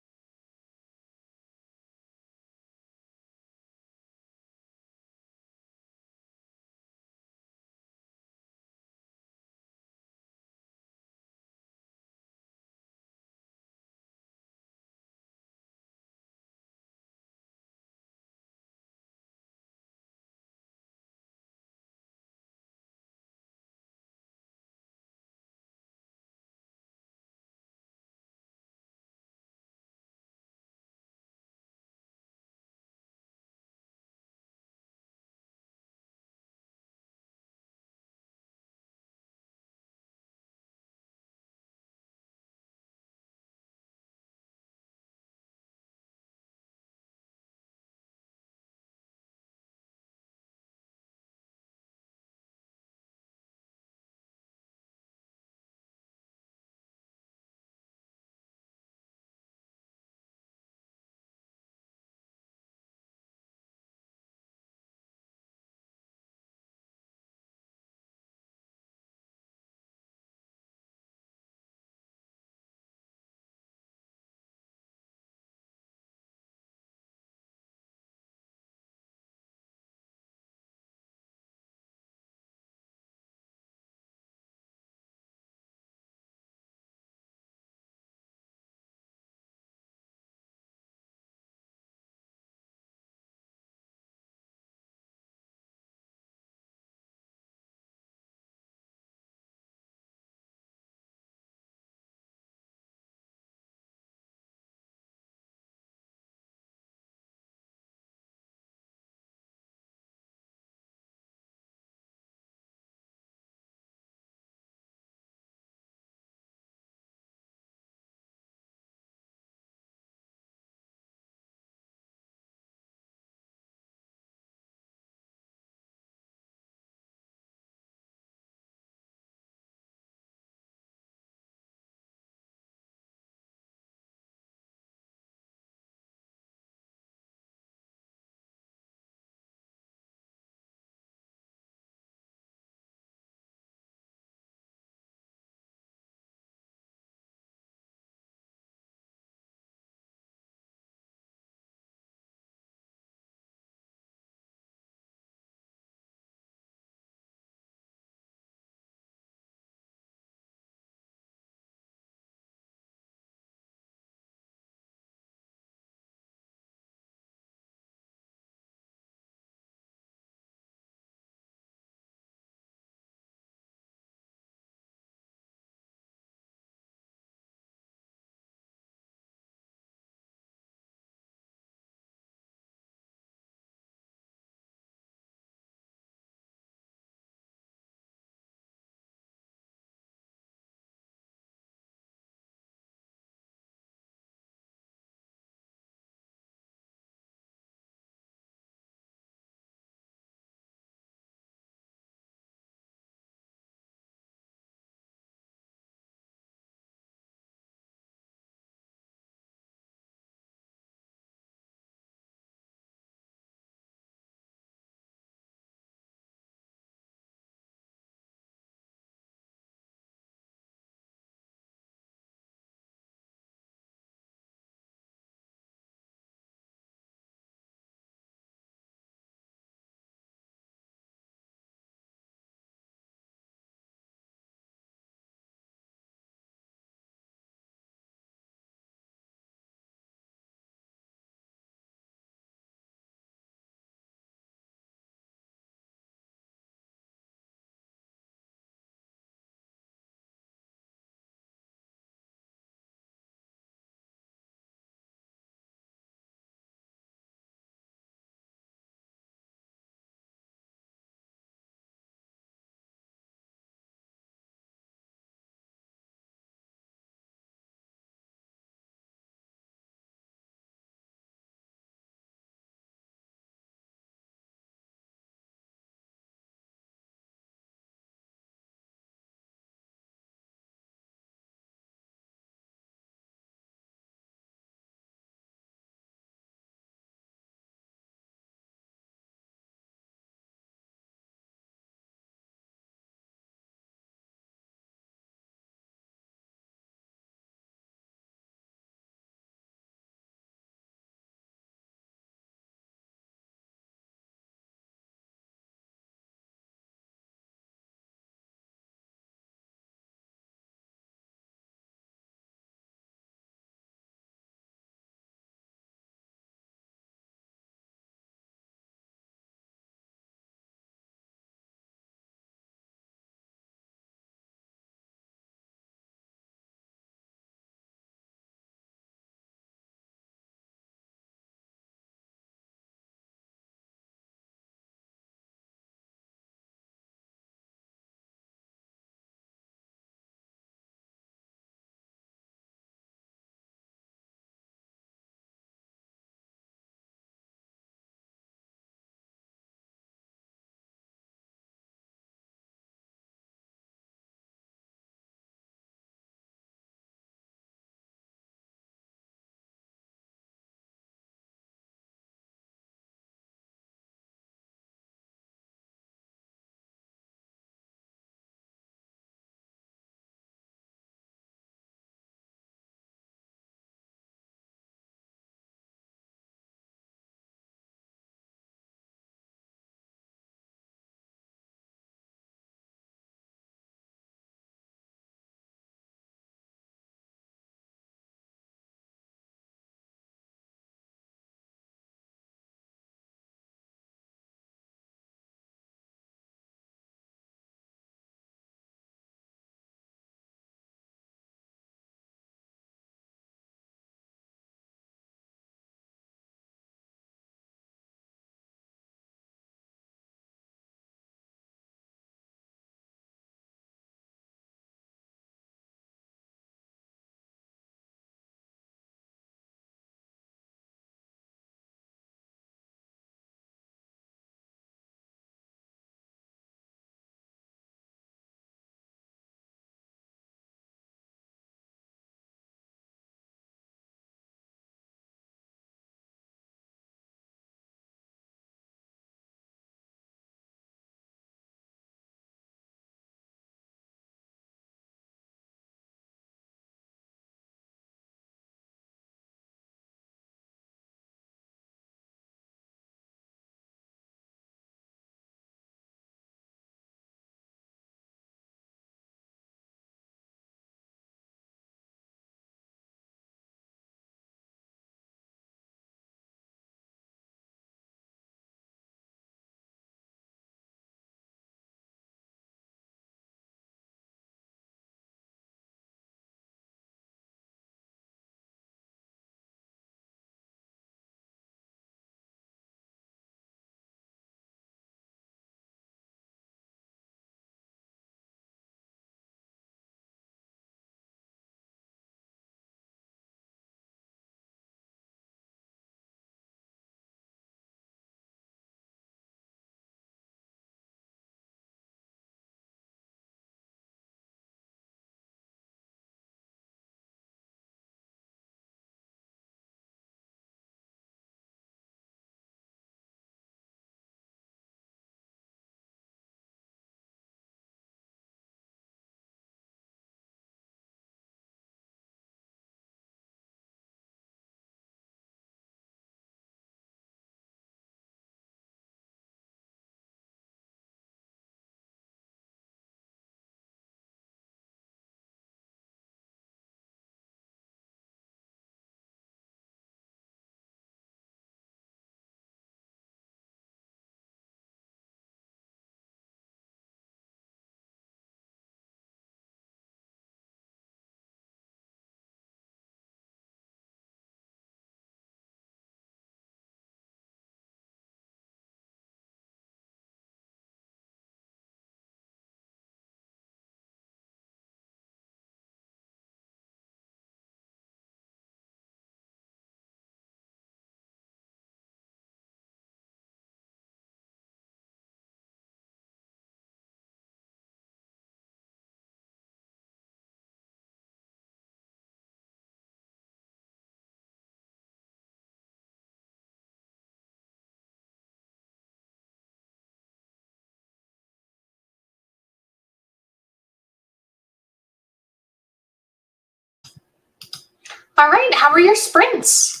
[SPEAKER 1] All right, how were your sprints?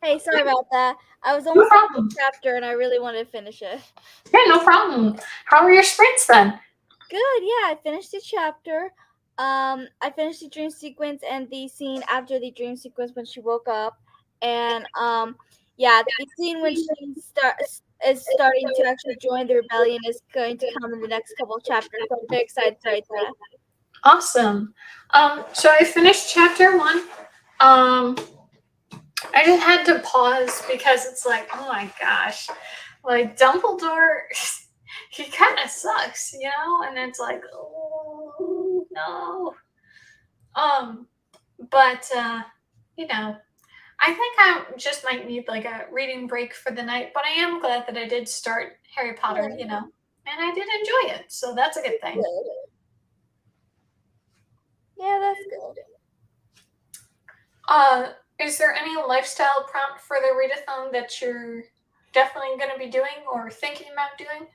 [SPEAKER 3] Hey, sorry about that. I was
[SPEAKER 1] No
[SPEAKER 3] almost at the
[SPEAKER 1] problem.
[SPEAKER 3] chapter and I really wanted to finish it.
[SPEAKER 1] Yeah, no problem. How were your sprints then?
[SPEAKER 3] Good, yeah, I finished the chapter. I finished the dream sequence and the scene after the dream sequence when she woke up, and yeah, the scene when she is starting to actually join the rebellion is going to come in the next couple of chapters. So I'm very excited to write that.
[SPEAKER 1] Awesome. So I finished chapter 1. Um, I just had to pause because it's like, oh my gosh, like Dumbledore, he kind of sucks, and it's like, oh no. Um, but I think I just might need like a reading break for the night. But I am glad that I did start Harry Potter, and I did enjoy it, so that's a good thing.
[SPEAKER 3] Good. Yeah, that's good.
[SPEAKER 1] Is there any lifestyle prompt for the readathon that you're definitely going to be doing or thinking about doing?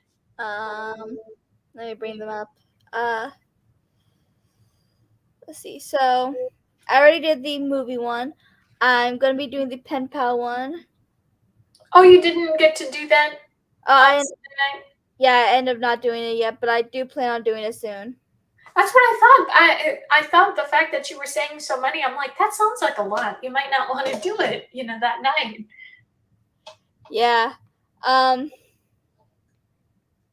[SPEAKER 3] Let me bring them up. Uh, let's see. So I already did the movie one. I'm gonna be doing the pen pal one.
[SPEAKER 1] Oh, you didn't get to do that on
[SPEAKER 3] I
[SPEAKER 1] Sunday night?
[SPEAKER 3] Yeah, I end up not doing it yet, but I do plan on doing it soon.
[SPEAKER 1] That's what I thought. I thought the fact that you were saying so many, I'm like, that sounds like a lot. You might not want to do it, that night.
[SPEAKER 3] Yeah.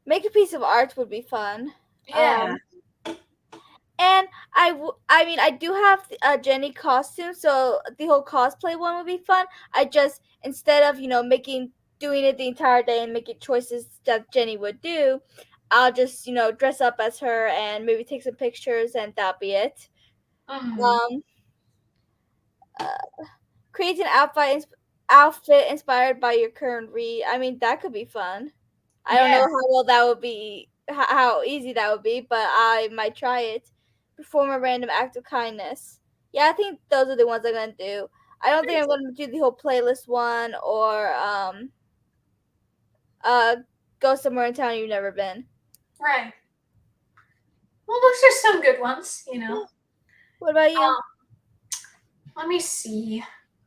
[SPEAKER 3] Make a piece of art would be fun.
[SPEAKER 1] Yeah.
[SPEAKER 3] And I mean, I do have a Jenny costume, so the whole cosplay one would be fun. I just instead of doing it the entire day and making choices that Jenny would do, I'll just dress up as her and maybe take some pictures, and that'll be it.
[SPEAKER 1] Mm-hmm.
[SPEAKER 3] Um, create an outfit inspired by your current read. I mean, that could be fun. I don't know
[SPEAKER 1] Yeah.
[SPEAKER 3] how well that would be, how easy that would be, but I might try it. Perform a random act of kindness. Yeah, I think those are the ones I'm gonna do. I don't think I'm gonna do the whole playlist one or uh go somewhere in town you've never been.
[SPEAKER 1] Right. Well, those are some good ones.
[SPEAKER 3] Yeah. What about you?
[SPEAKER 1] Um, let me see.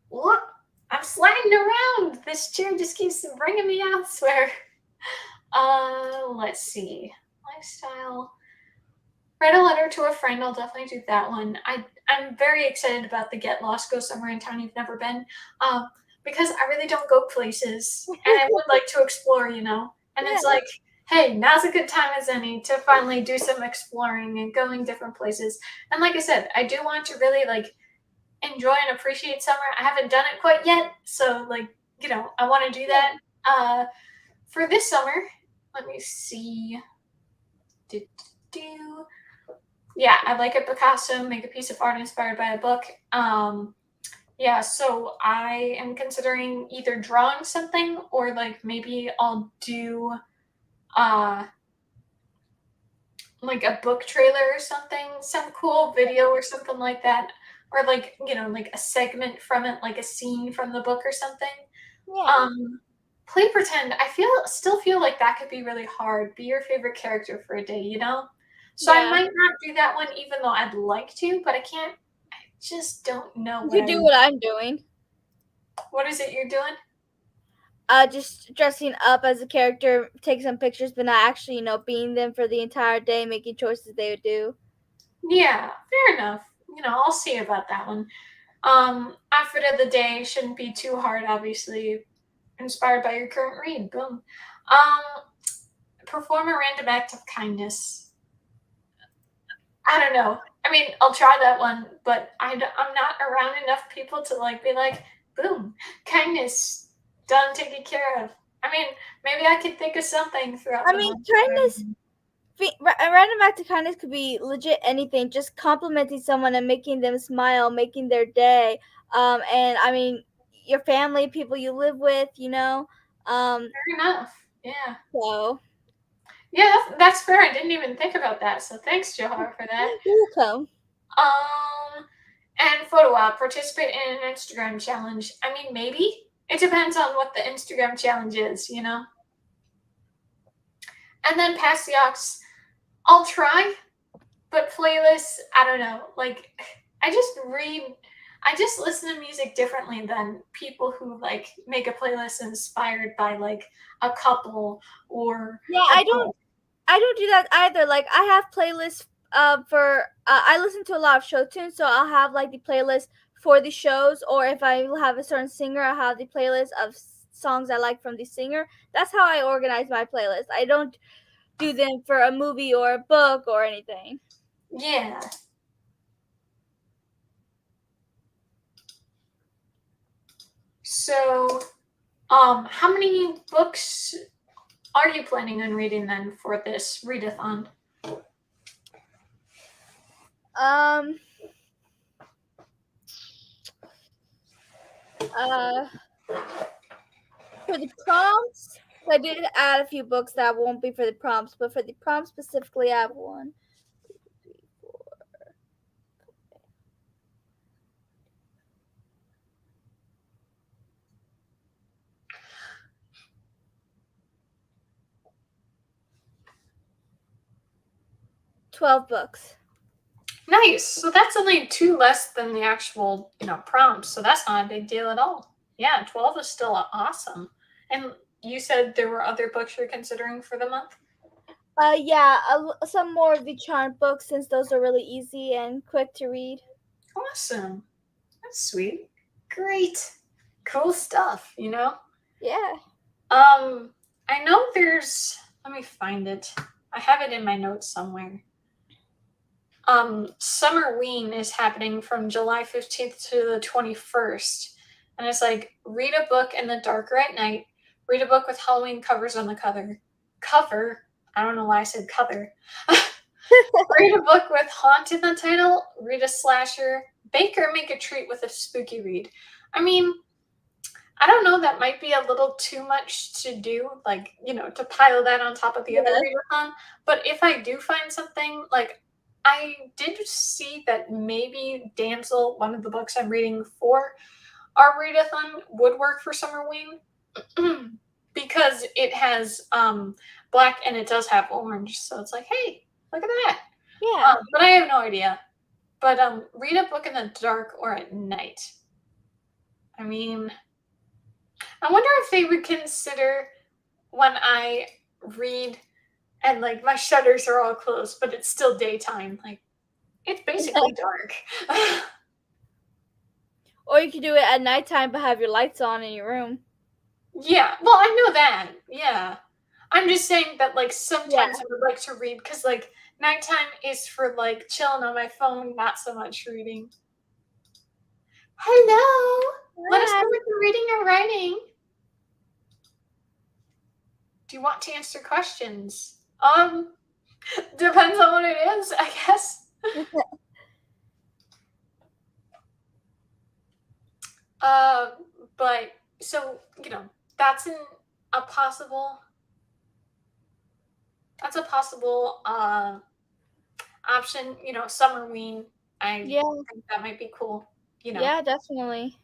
[SPEAKER 1] What? I'm sliding around. This chair just keeps bringing me elsewhere. Let's see. Lifestyle. Write a letter to a friend. I'll definitely do that one. I'm very excited about the Get Lost, Go Somewhere in Town You've Never Been, um, because I really don't go places, and I would like to explore. And
[SPEAKER 3] Yeah.
[SPEAKER 1] it's like, hey, now's a good time as any to finally do some exploring and going different places. And like I said, I do want to really like enjoy and appreciate summer. I haven't done it quite yet, so I want to do that for this summer. Let me see. Do, do, do. Yeah, I'd like a Picasso, make a piece of art inspired by a book. Yeah, so I am considering either drawing something or like maybe I'll do uh like a book trailer or something, some cool video or something like that. Or like a segment from it, like a scene from the book or something.
[SPEAKER 3] Yeah.
[SPEAKER 1] Um Play pretend. Still feel like that could be really hard. Be your favorite character for a day. So I
[SPEAKER 3] Yeah.
[SPEAKER 1] might not do that one even though I'd like to, but I just don't know
[SPEAKER 3] You
[SPEAKER 1] what
[SPEAKER 3] could do what I'm doing.
[SPEAKER 1] what is it you're doing?
[SPEAKER 3] Just dressing up as a character, take some pictures, but not actually, being them for the entire day, making choices they would do.
[SPEAKER 1] Yeah, fair enough. I'll see about that one. Outfit of the day shouldn't be too hard, obviously. Inspired by your current read. Boom. Um, perform a random act of kindness. I don't know. I mean, I'll try that one, but I'm not around enough people to like be like, boom, kindness done, taken care of. I mean, maybe I could think of something throughout
[SPEAKER 3] I
[SPEAKER 1] the
[SPEAKER 3] mean,
[SPEAKER 1] month.
[SPEAKER 3] kindness. A random act of kindness could be legit anything. Just complimenting someone and making them smile, making their day. And I mean, your family, people you live with, you know.
[SPEAKER 1] Fair enough. Yeah.
[SPEAKER 3] So
[SPEAKER 1] Yeah, that's fair. I didn't even think about that. So thanks, Joharra, for that.
[SPEAKER 3] you're welcome.
[SPEAKER 1] And photo op, participate in an Instagram challenge. I mean, maybe. It depends on what the Instagram challenge is, you know? And then pass the aux. I'll try, but playlists, I don't know. Like, I just listen to music differently than people who like make a playlist inspired by like a couple or
[SPEAKER 3] Yeah,
[SPEAKER 1] a
[SPEAKER 3] I don't do that either. Like I have playlists for I listen to a lot of show tunes, so I'll have like the playlist for the shows, or if I have a certain singer, I'll have the playlist of songs I like from the singer. That's how I organize my playlist. I don't do them for a movie or a book or anything.
[SPEAKER 1] yeah. So, how many books are you planning on reading then for this readathon?
[SPEAKER 3] Um uh for the prompts, I did add a few books that won't be for the prompts, but for the prompts specifically I have one. 12 books.
[SPEAKER 1] Nice. So that's only 2 less than the actual, prompts. So that's not a big deal at all. Yeah, 12 is still awesome. And you said there were other books you're considering for the month?
[SPEAKER 3] Yeah, some more of the charm books since those are really easy and quick to read.
[SPEAKER 1] Awesome. That's sweet. Great. Cool stuff, you know?
[SPEAKER 3] Yeah.
[SPEAKER 1] I know there's, let me find it. I have it in my notes somewhere. Summerween is happening from July 15th to the 21st. And it's like, read a book in the darker at night, read a book with Halloween covers on the cover. Cover? I don't know why I said cover. Read a book with haunt in the title, read a slasher, bake or make a treat with a spooky read. I mean, I don't know, that might be a little too much to do, like, to pile that on top of the other
[SPEAKER 3] Yeah.
[SPEAKER 1] readathon. But if I do find something, like, I did see that maybe Damsel, one of the books I'm reading for our readathon, would work for Summerween because it has black and it does have orange. So it's like, hey, look at that.
[SPEAKER 3] Yeah.
[SPEAKER 1] But I have no idea. But read a book in the dark or at night. I mean, I wonder if they would consider when I read and like my shutters are all closed, but it's still daytime. Like, it's basically dark.
[SPEAKER 3] Or you could do it at nighttime but have your lights on in your room.
[SPEAKER 1] Yeah, well, I know that. Yeah. I'm just saying that, like, sometimes
[SPEAKER 3] Yeah.
[SPEAKER 1] I would like to read because, like, nighttime is for, like, chilling on my phone, not so much reading. Hello! Let us
[SPEAKER 3] Hi.
[SPEAKER 1] know if you're reading or writing. Do you want to answer questions? Depends on what it is, I guess. But so that's a possible option. Summerween. I
[SPEAKER 3] Yeah.
[SPEAKER 1] think that might be cool.
[SPEAKER 3] Yeah, definitely.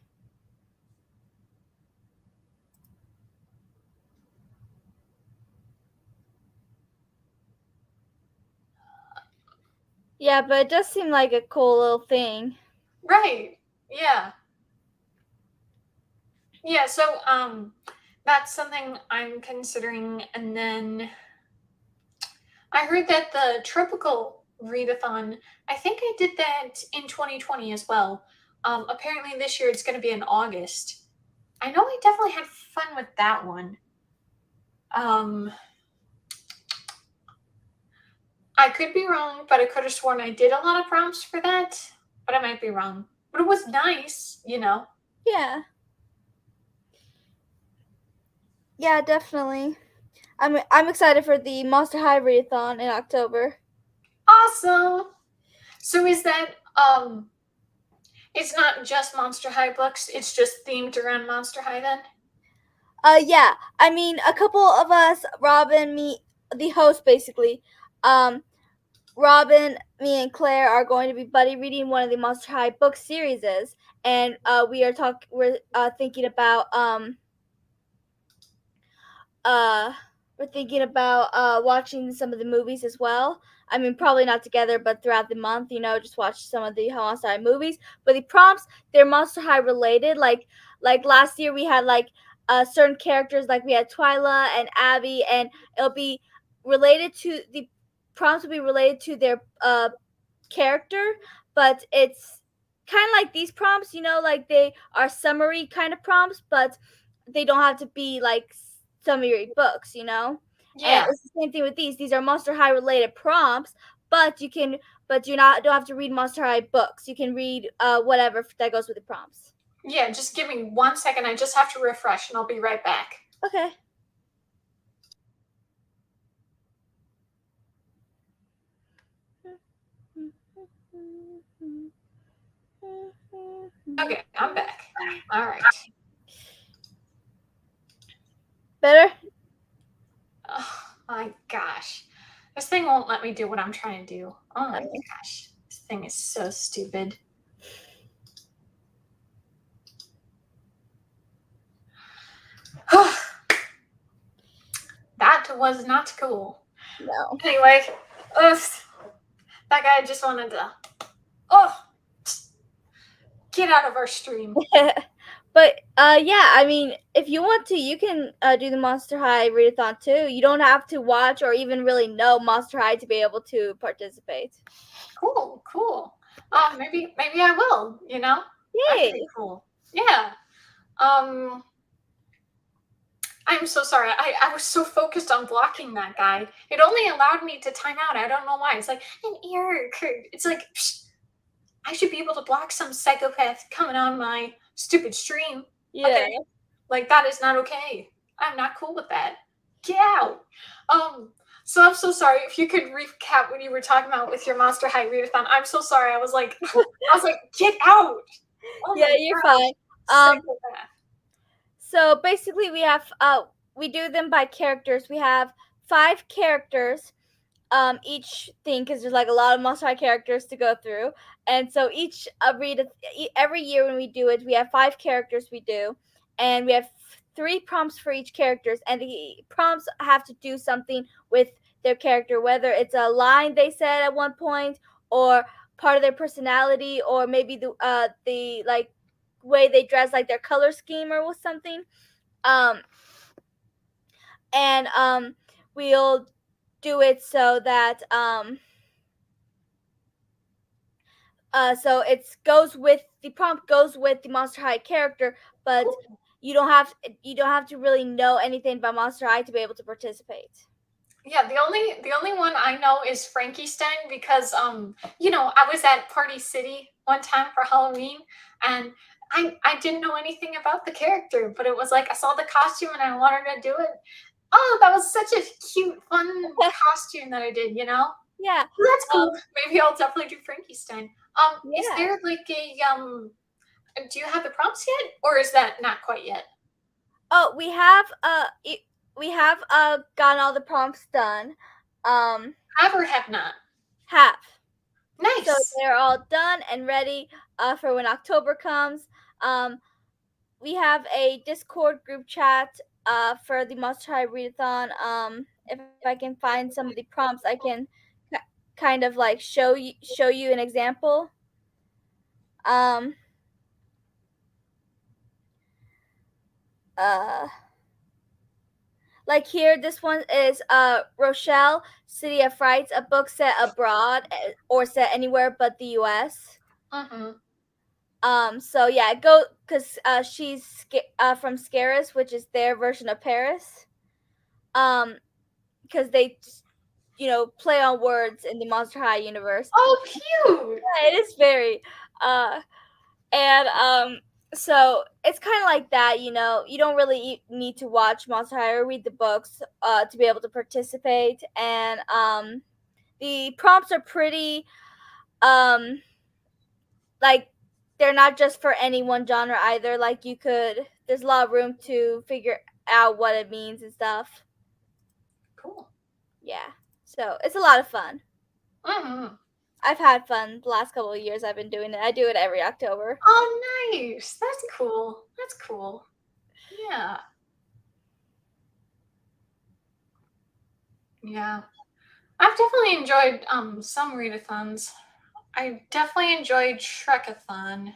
[SPEAKER 3] Yeah, but it does seem like a cool little thing.
[SPEAKER 1] Right. Yeah. Yeah. So that's something I'm considering, and then I heard that the tropical readathon, I think I did that in 2020 as well. Apparently this year it's going to be in August. I know I definitely had fun with that one. Um, I could be wrong, but I could have sworn I did a lot of prompts for that. But I might be wrong. But it was nice, you know.
[SPEAKER 3] Yeah. Yeah, definitely. I'm excited for the Monster High readathon in October.
[SPEAKER 1] Awesome. So is that it's not just Monster High books, it's just themed around Monster High then?
[SPEAKER 3] Yeah. I mean, a couple of us, Robin, me, the host, basically. Um, Robin, me, and Claire are going to be buddy reading one of the Monster High book series, and we're thinking about uh we're thinking about watching some of the movies as well. I mean, probably not together, but throughout the month, just watch some of the Monster High movies. But the prompts, they're Monster High related. Like last year, we had like certain characters, like we had Twyla and Abby, and it'll be related to the prompts will be related to their character, but it's kind of like these prompts, like they are summary kind of prompts, but they don't have to be like summary books, And
[SPEAKER 1] Yeah.
[SPEAKER 3] it's the same thing with these. These are Monster High related prompts, but you don't have to read Monster High books. You can read whatever that goes with the prompts.
[SPEAKER 1] Yeah, just give me 1 second. I just have to refresh and I'll be right back.
[SPEAKER 3] Okay.
[SPEAKER 1] Okay, I'm back. All right.
[SPEAKER 3] Better?
[SPEAKER 1] Oh my gosh. This thing won't let me do what I'm trying to do. Oh my gosh. This thing is so stupid. That was not cool.
[SPEAKER 3] No.
[SPEAKER 1] Anyway, ugh, that guy just wanted to, get out of our stream.
[SPEAKER 3] But yeah, I mean, if you want to, you can do the Monster High readathon too. You don't have to watch or even really know Monster High to be able to participate.
[SPEAKER 1] Cool, cool. Maybe I will, That'd
[SPEAKER 3] Yay!
[SPEAKER 1] be cool. Yeah. Um I'm so sorry. I was so focused on blocking that guy. It only allowed me to time out. I don't know why. It's like an error occurred. It's like I should be able to block some psychopath coming on my stupid stream.
[SPEAKER 3] Yeah.
[SPEAKER 1] Okay. Like that is not okay. I'm not cool with that. Get out. So I'm so sorry. If you could recap what you were talking about with your Monster High readathon. I'm so sorry. I was like, get out. Oh
[SPEAKER 3] Yeah,
[SPEAKER 1] my
[SPEAKER 3] you're
[SPEAKER 1] gosh.
[SPEAKER 3] fine.
[SPEAKER 1] Psychopath.
[SPEAKER 3] So basically, we do them by characters. We have 5 characters each thing, because there's like a lot of Monster High characters to go through, and so each every year when we do it, we have 5 characters we do, and we have 3 prompts for each characters, and the prompts have to do something with their character, whether it's a line they said at one point, or part of their personality, or maybe the like way they dress, like their color scheme or something. um and we'll do it so that so it goes with the prompt goes with the Monster High character, but you don't have to really know anything about Monster High to be able to participate.
[SPEAKER 1] Yeah, the only one I know is Frankenstein because I was at Party City one time for Halloween and I didn't know anything about the character, but it was like I saw the costume and I wanted to do it. Oh, that was such a cute, fun costume that I did,
[SPEAKER 3] Yeah.
[SPEAKER 1] That's cool. Maybe I'll definitely do Frankenstein. Is
[SPEAKER 3] Yeah.
[SPEAKER 1] there like do you have the prompts yet? Or is that not quite yet?
[SPEAKER 3] Oh, we have gotten all the prompts done.
[SPEAKER 1] Have or have not?
[SPEAKER 3] Have. So
[SPEAKER 1] Nice.
[SPEAKER 3] they're all done and ready for when October comes. We have a Discord group chat for the Monster High readathon. If I can find some of the prompts, I can kind of like show you an example. Um, uh, like here, this one is Rochelle, City of Frights, a book set abroad or set anywhere but the U.S.
[SPEAKER 1] Mm-hmm.
[SPEAKER 3] So yeah, go because she's from Scaris, which is their version of Paris. Because play on words in the Monster High universe.
[SPEAKER 1] Oh, cute.
[SPEAKER 3] Yeah, it is very. Uh, and so it's kind of like that. You don't really need to watch Monster High or read the books to be able to participate, and the prompts are pretty um like they're not just for any one genre either. Like there's a lot of room to figure out what it means and stuff.
[SPEAKER 1] Cool.
[SPEAKER 3] Yeah, so it's a lot of fun.
[SPEAKER 1] Mm-hmm.
[SPEAKER 3] I've had fun the last couple of years. I've been doing it. I do it every October.
[SPEAKER 1] Oh, nice. That's cool. That's cool. Yeah. Yeah. I've definitely enjoyed some readathons. I definitely enjoyed Shrekathon.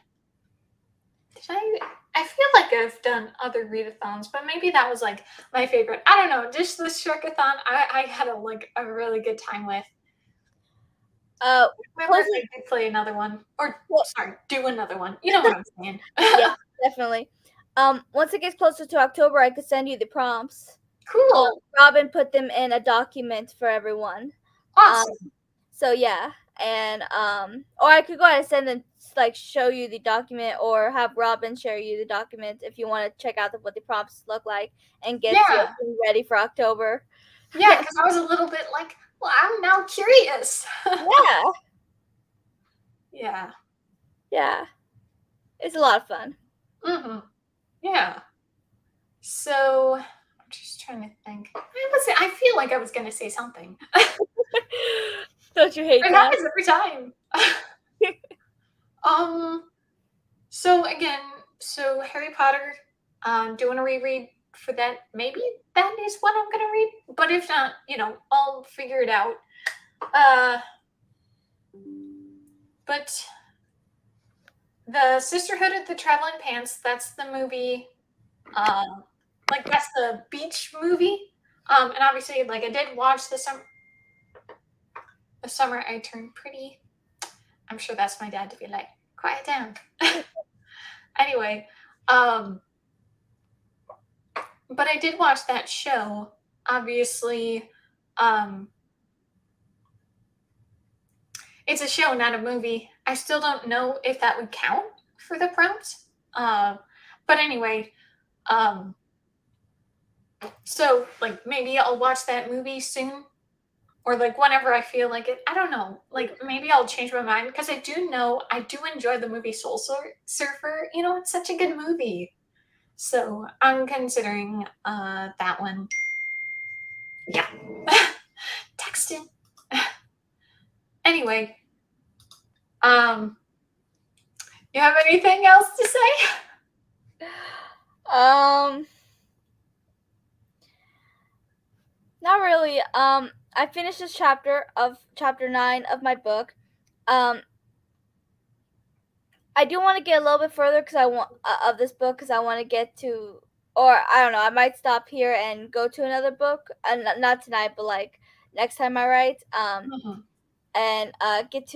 [SPEAKER 1] I feel like I've done other readathons, but maybe that was like my favorite. I don't know. Just the Shrekathon, I had a really good time with. Remember if I did play another one, or sorry, do another one. You know what I'm saying?
[SPEAKER 3] Yeah, definitely. Once it gets closer to October, I could send you the prompts.
[SPEAKER 1] Cool.
[SPEAKER 3] Robin put them in a document for everyone.
[SPEAKER 1] Awesome.
[SPEAKER 3] So yeah, and or I could go ahead and send them, like, show you the document, or have Robin share you the document if you want to check out what the prompts look like and get
[SPEAKER 1] Yeah.
[SPEAKER 3] ready for October.
[SPEAKER 1] Yeah, because I was a little bit like, well, I'm now curious.
[SPEAKER 3] Yeah.
[SPEAKER 1] Yeah.
[SPEAKER 3] Yeah. It's a lot of fun.
[SPEAKER 1] Mm-hmm. Yeah. So I'm just trying to think. I feel like I was gonna say something.
[SPEAKER 3] Don't you hate
[SPEAKER 1] It
[SPEAKER 3] that?
[SPEAKER 1] happens every time. So again, Harry Potter, doing a reread for that. Maybe that is what I'm gonna read. But if not, I'll figure it out. But the Sisterhood of the Traveling Pants, that's the movie. Like that's the beach movie. And obviously, like I did watch the summer. The summer I turned pretty. I'm sure that's my dad to be like, quiet down. Anyway, but I did watch that show. Obviously, it's a show, not a movie. I still don't know if that would count for the prompts. But anyway, so like maybe I'll watch that movie soon, or like whenever I feel like it. I don't know. Like maybe I'll change my mind because I do know I do enjoy the movie Surfer. It's such a good movie. So I'm considering that one. Yeah. Texting. Anyway, you have anything else to say?
[SPEAKER 3] Not really. I finished this chapter 9 of my book. I do want to get a little bit further because I want of this book because I want to get to, or I don't know, I might stop here and go to another book, and not tonight, but like next time I write.
[SPEAKER 1] Mm-hmm.
[SPEAKER 3] And get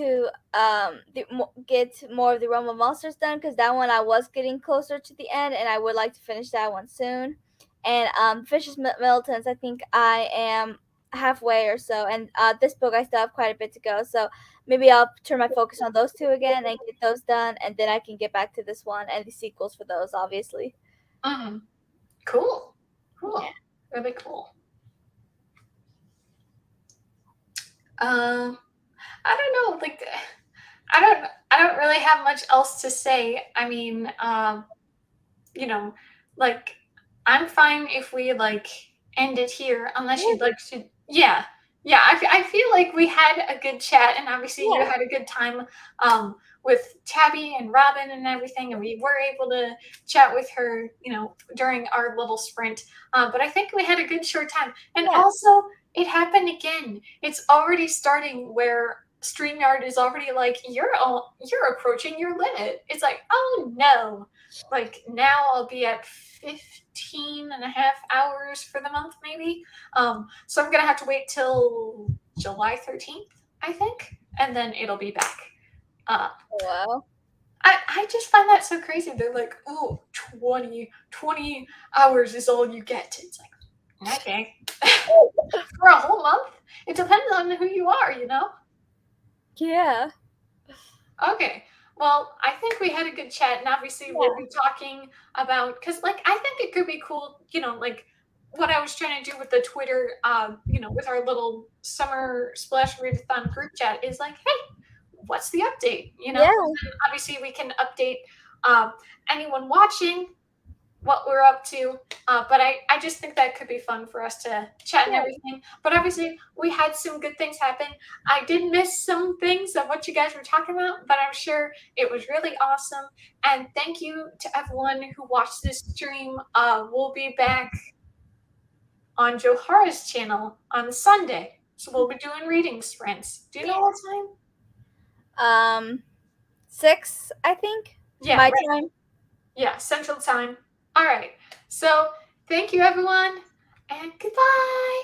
[SPEAKER 3] more of the Realm of Monsters done because that one I was getting closer to the end, and I would like to finish that one soon. And Fishes Militants, I think I am halfway or so, and this book I still have quite a bit to go. So maybe I'll turn my focus on those two again and get those done, and then I can get back to this one and the sequels for those, obviously.
[SPEAKER 1] Mm-hmm. Cool.
[SPEAKER 3] Yeah.
[SPEAKER 1] Really cool. I don't know. Like, I don't really have much else to say. I mean, like, I'm fine if we like end it here, unless you'd like to. Yeah, yeah. I feel like we had a good chat, and obviously you had a good time with Tabby and Robin and everything, and we were able to chat with her, during our little sprint. But I think we had a good short time, and also it happened again. It's already starting where StreamYard is already like, you're approaching your limit. It's like, oh no. Like now I'll be at 15 and a half hours for the month, maybe. So I'm gonna have to wait till July 13th, I think, and then it'll be back.
[SPEAKER 3] Wow.
[SPEAKER 1] I just find that so crazy. They're like, oh, 20 hours is all you get. It's like, Okay. For a whole month? It depends on who you are, you know?
[SPEAKER 3] Yeah.
[SPEAKER 1] Okay. Well, I think we had a good chat, and obviously we'll be talking about because, like, I think it could be cool, like what I was trying to do with the Twitter, with our little summer splash readathon group chat is like, hey, what's the update?
[SPEAKER 3] Yeah.
[SPEAKER 1] And obviously we can update um, anyone watching what we're up to. But I just think that could be fun for us to chat and
[SPEAKER 3] Yeah.
[SPEAKER 1] everything. But obviously, we had some good things happen. I did miss some things of what you guys were talking about, but I'm sure it was really awesome. And thank you to everyone who watched this stream. We'll be back on Joharra's channel on Sunday. So we'll be doing reading sprints. Do you know what time?
[SPEAKER 3] 6, I think.
[SPEAKER 1] Yeah,
[SPEAKER 3] My
[SPEAKER 1] right.
[SPEAKER 3] time.
[SPEAKER 1] Yeah, Central Time. All right. So thank you, everyone, and goodbye.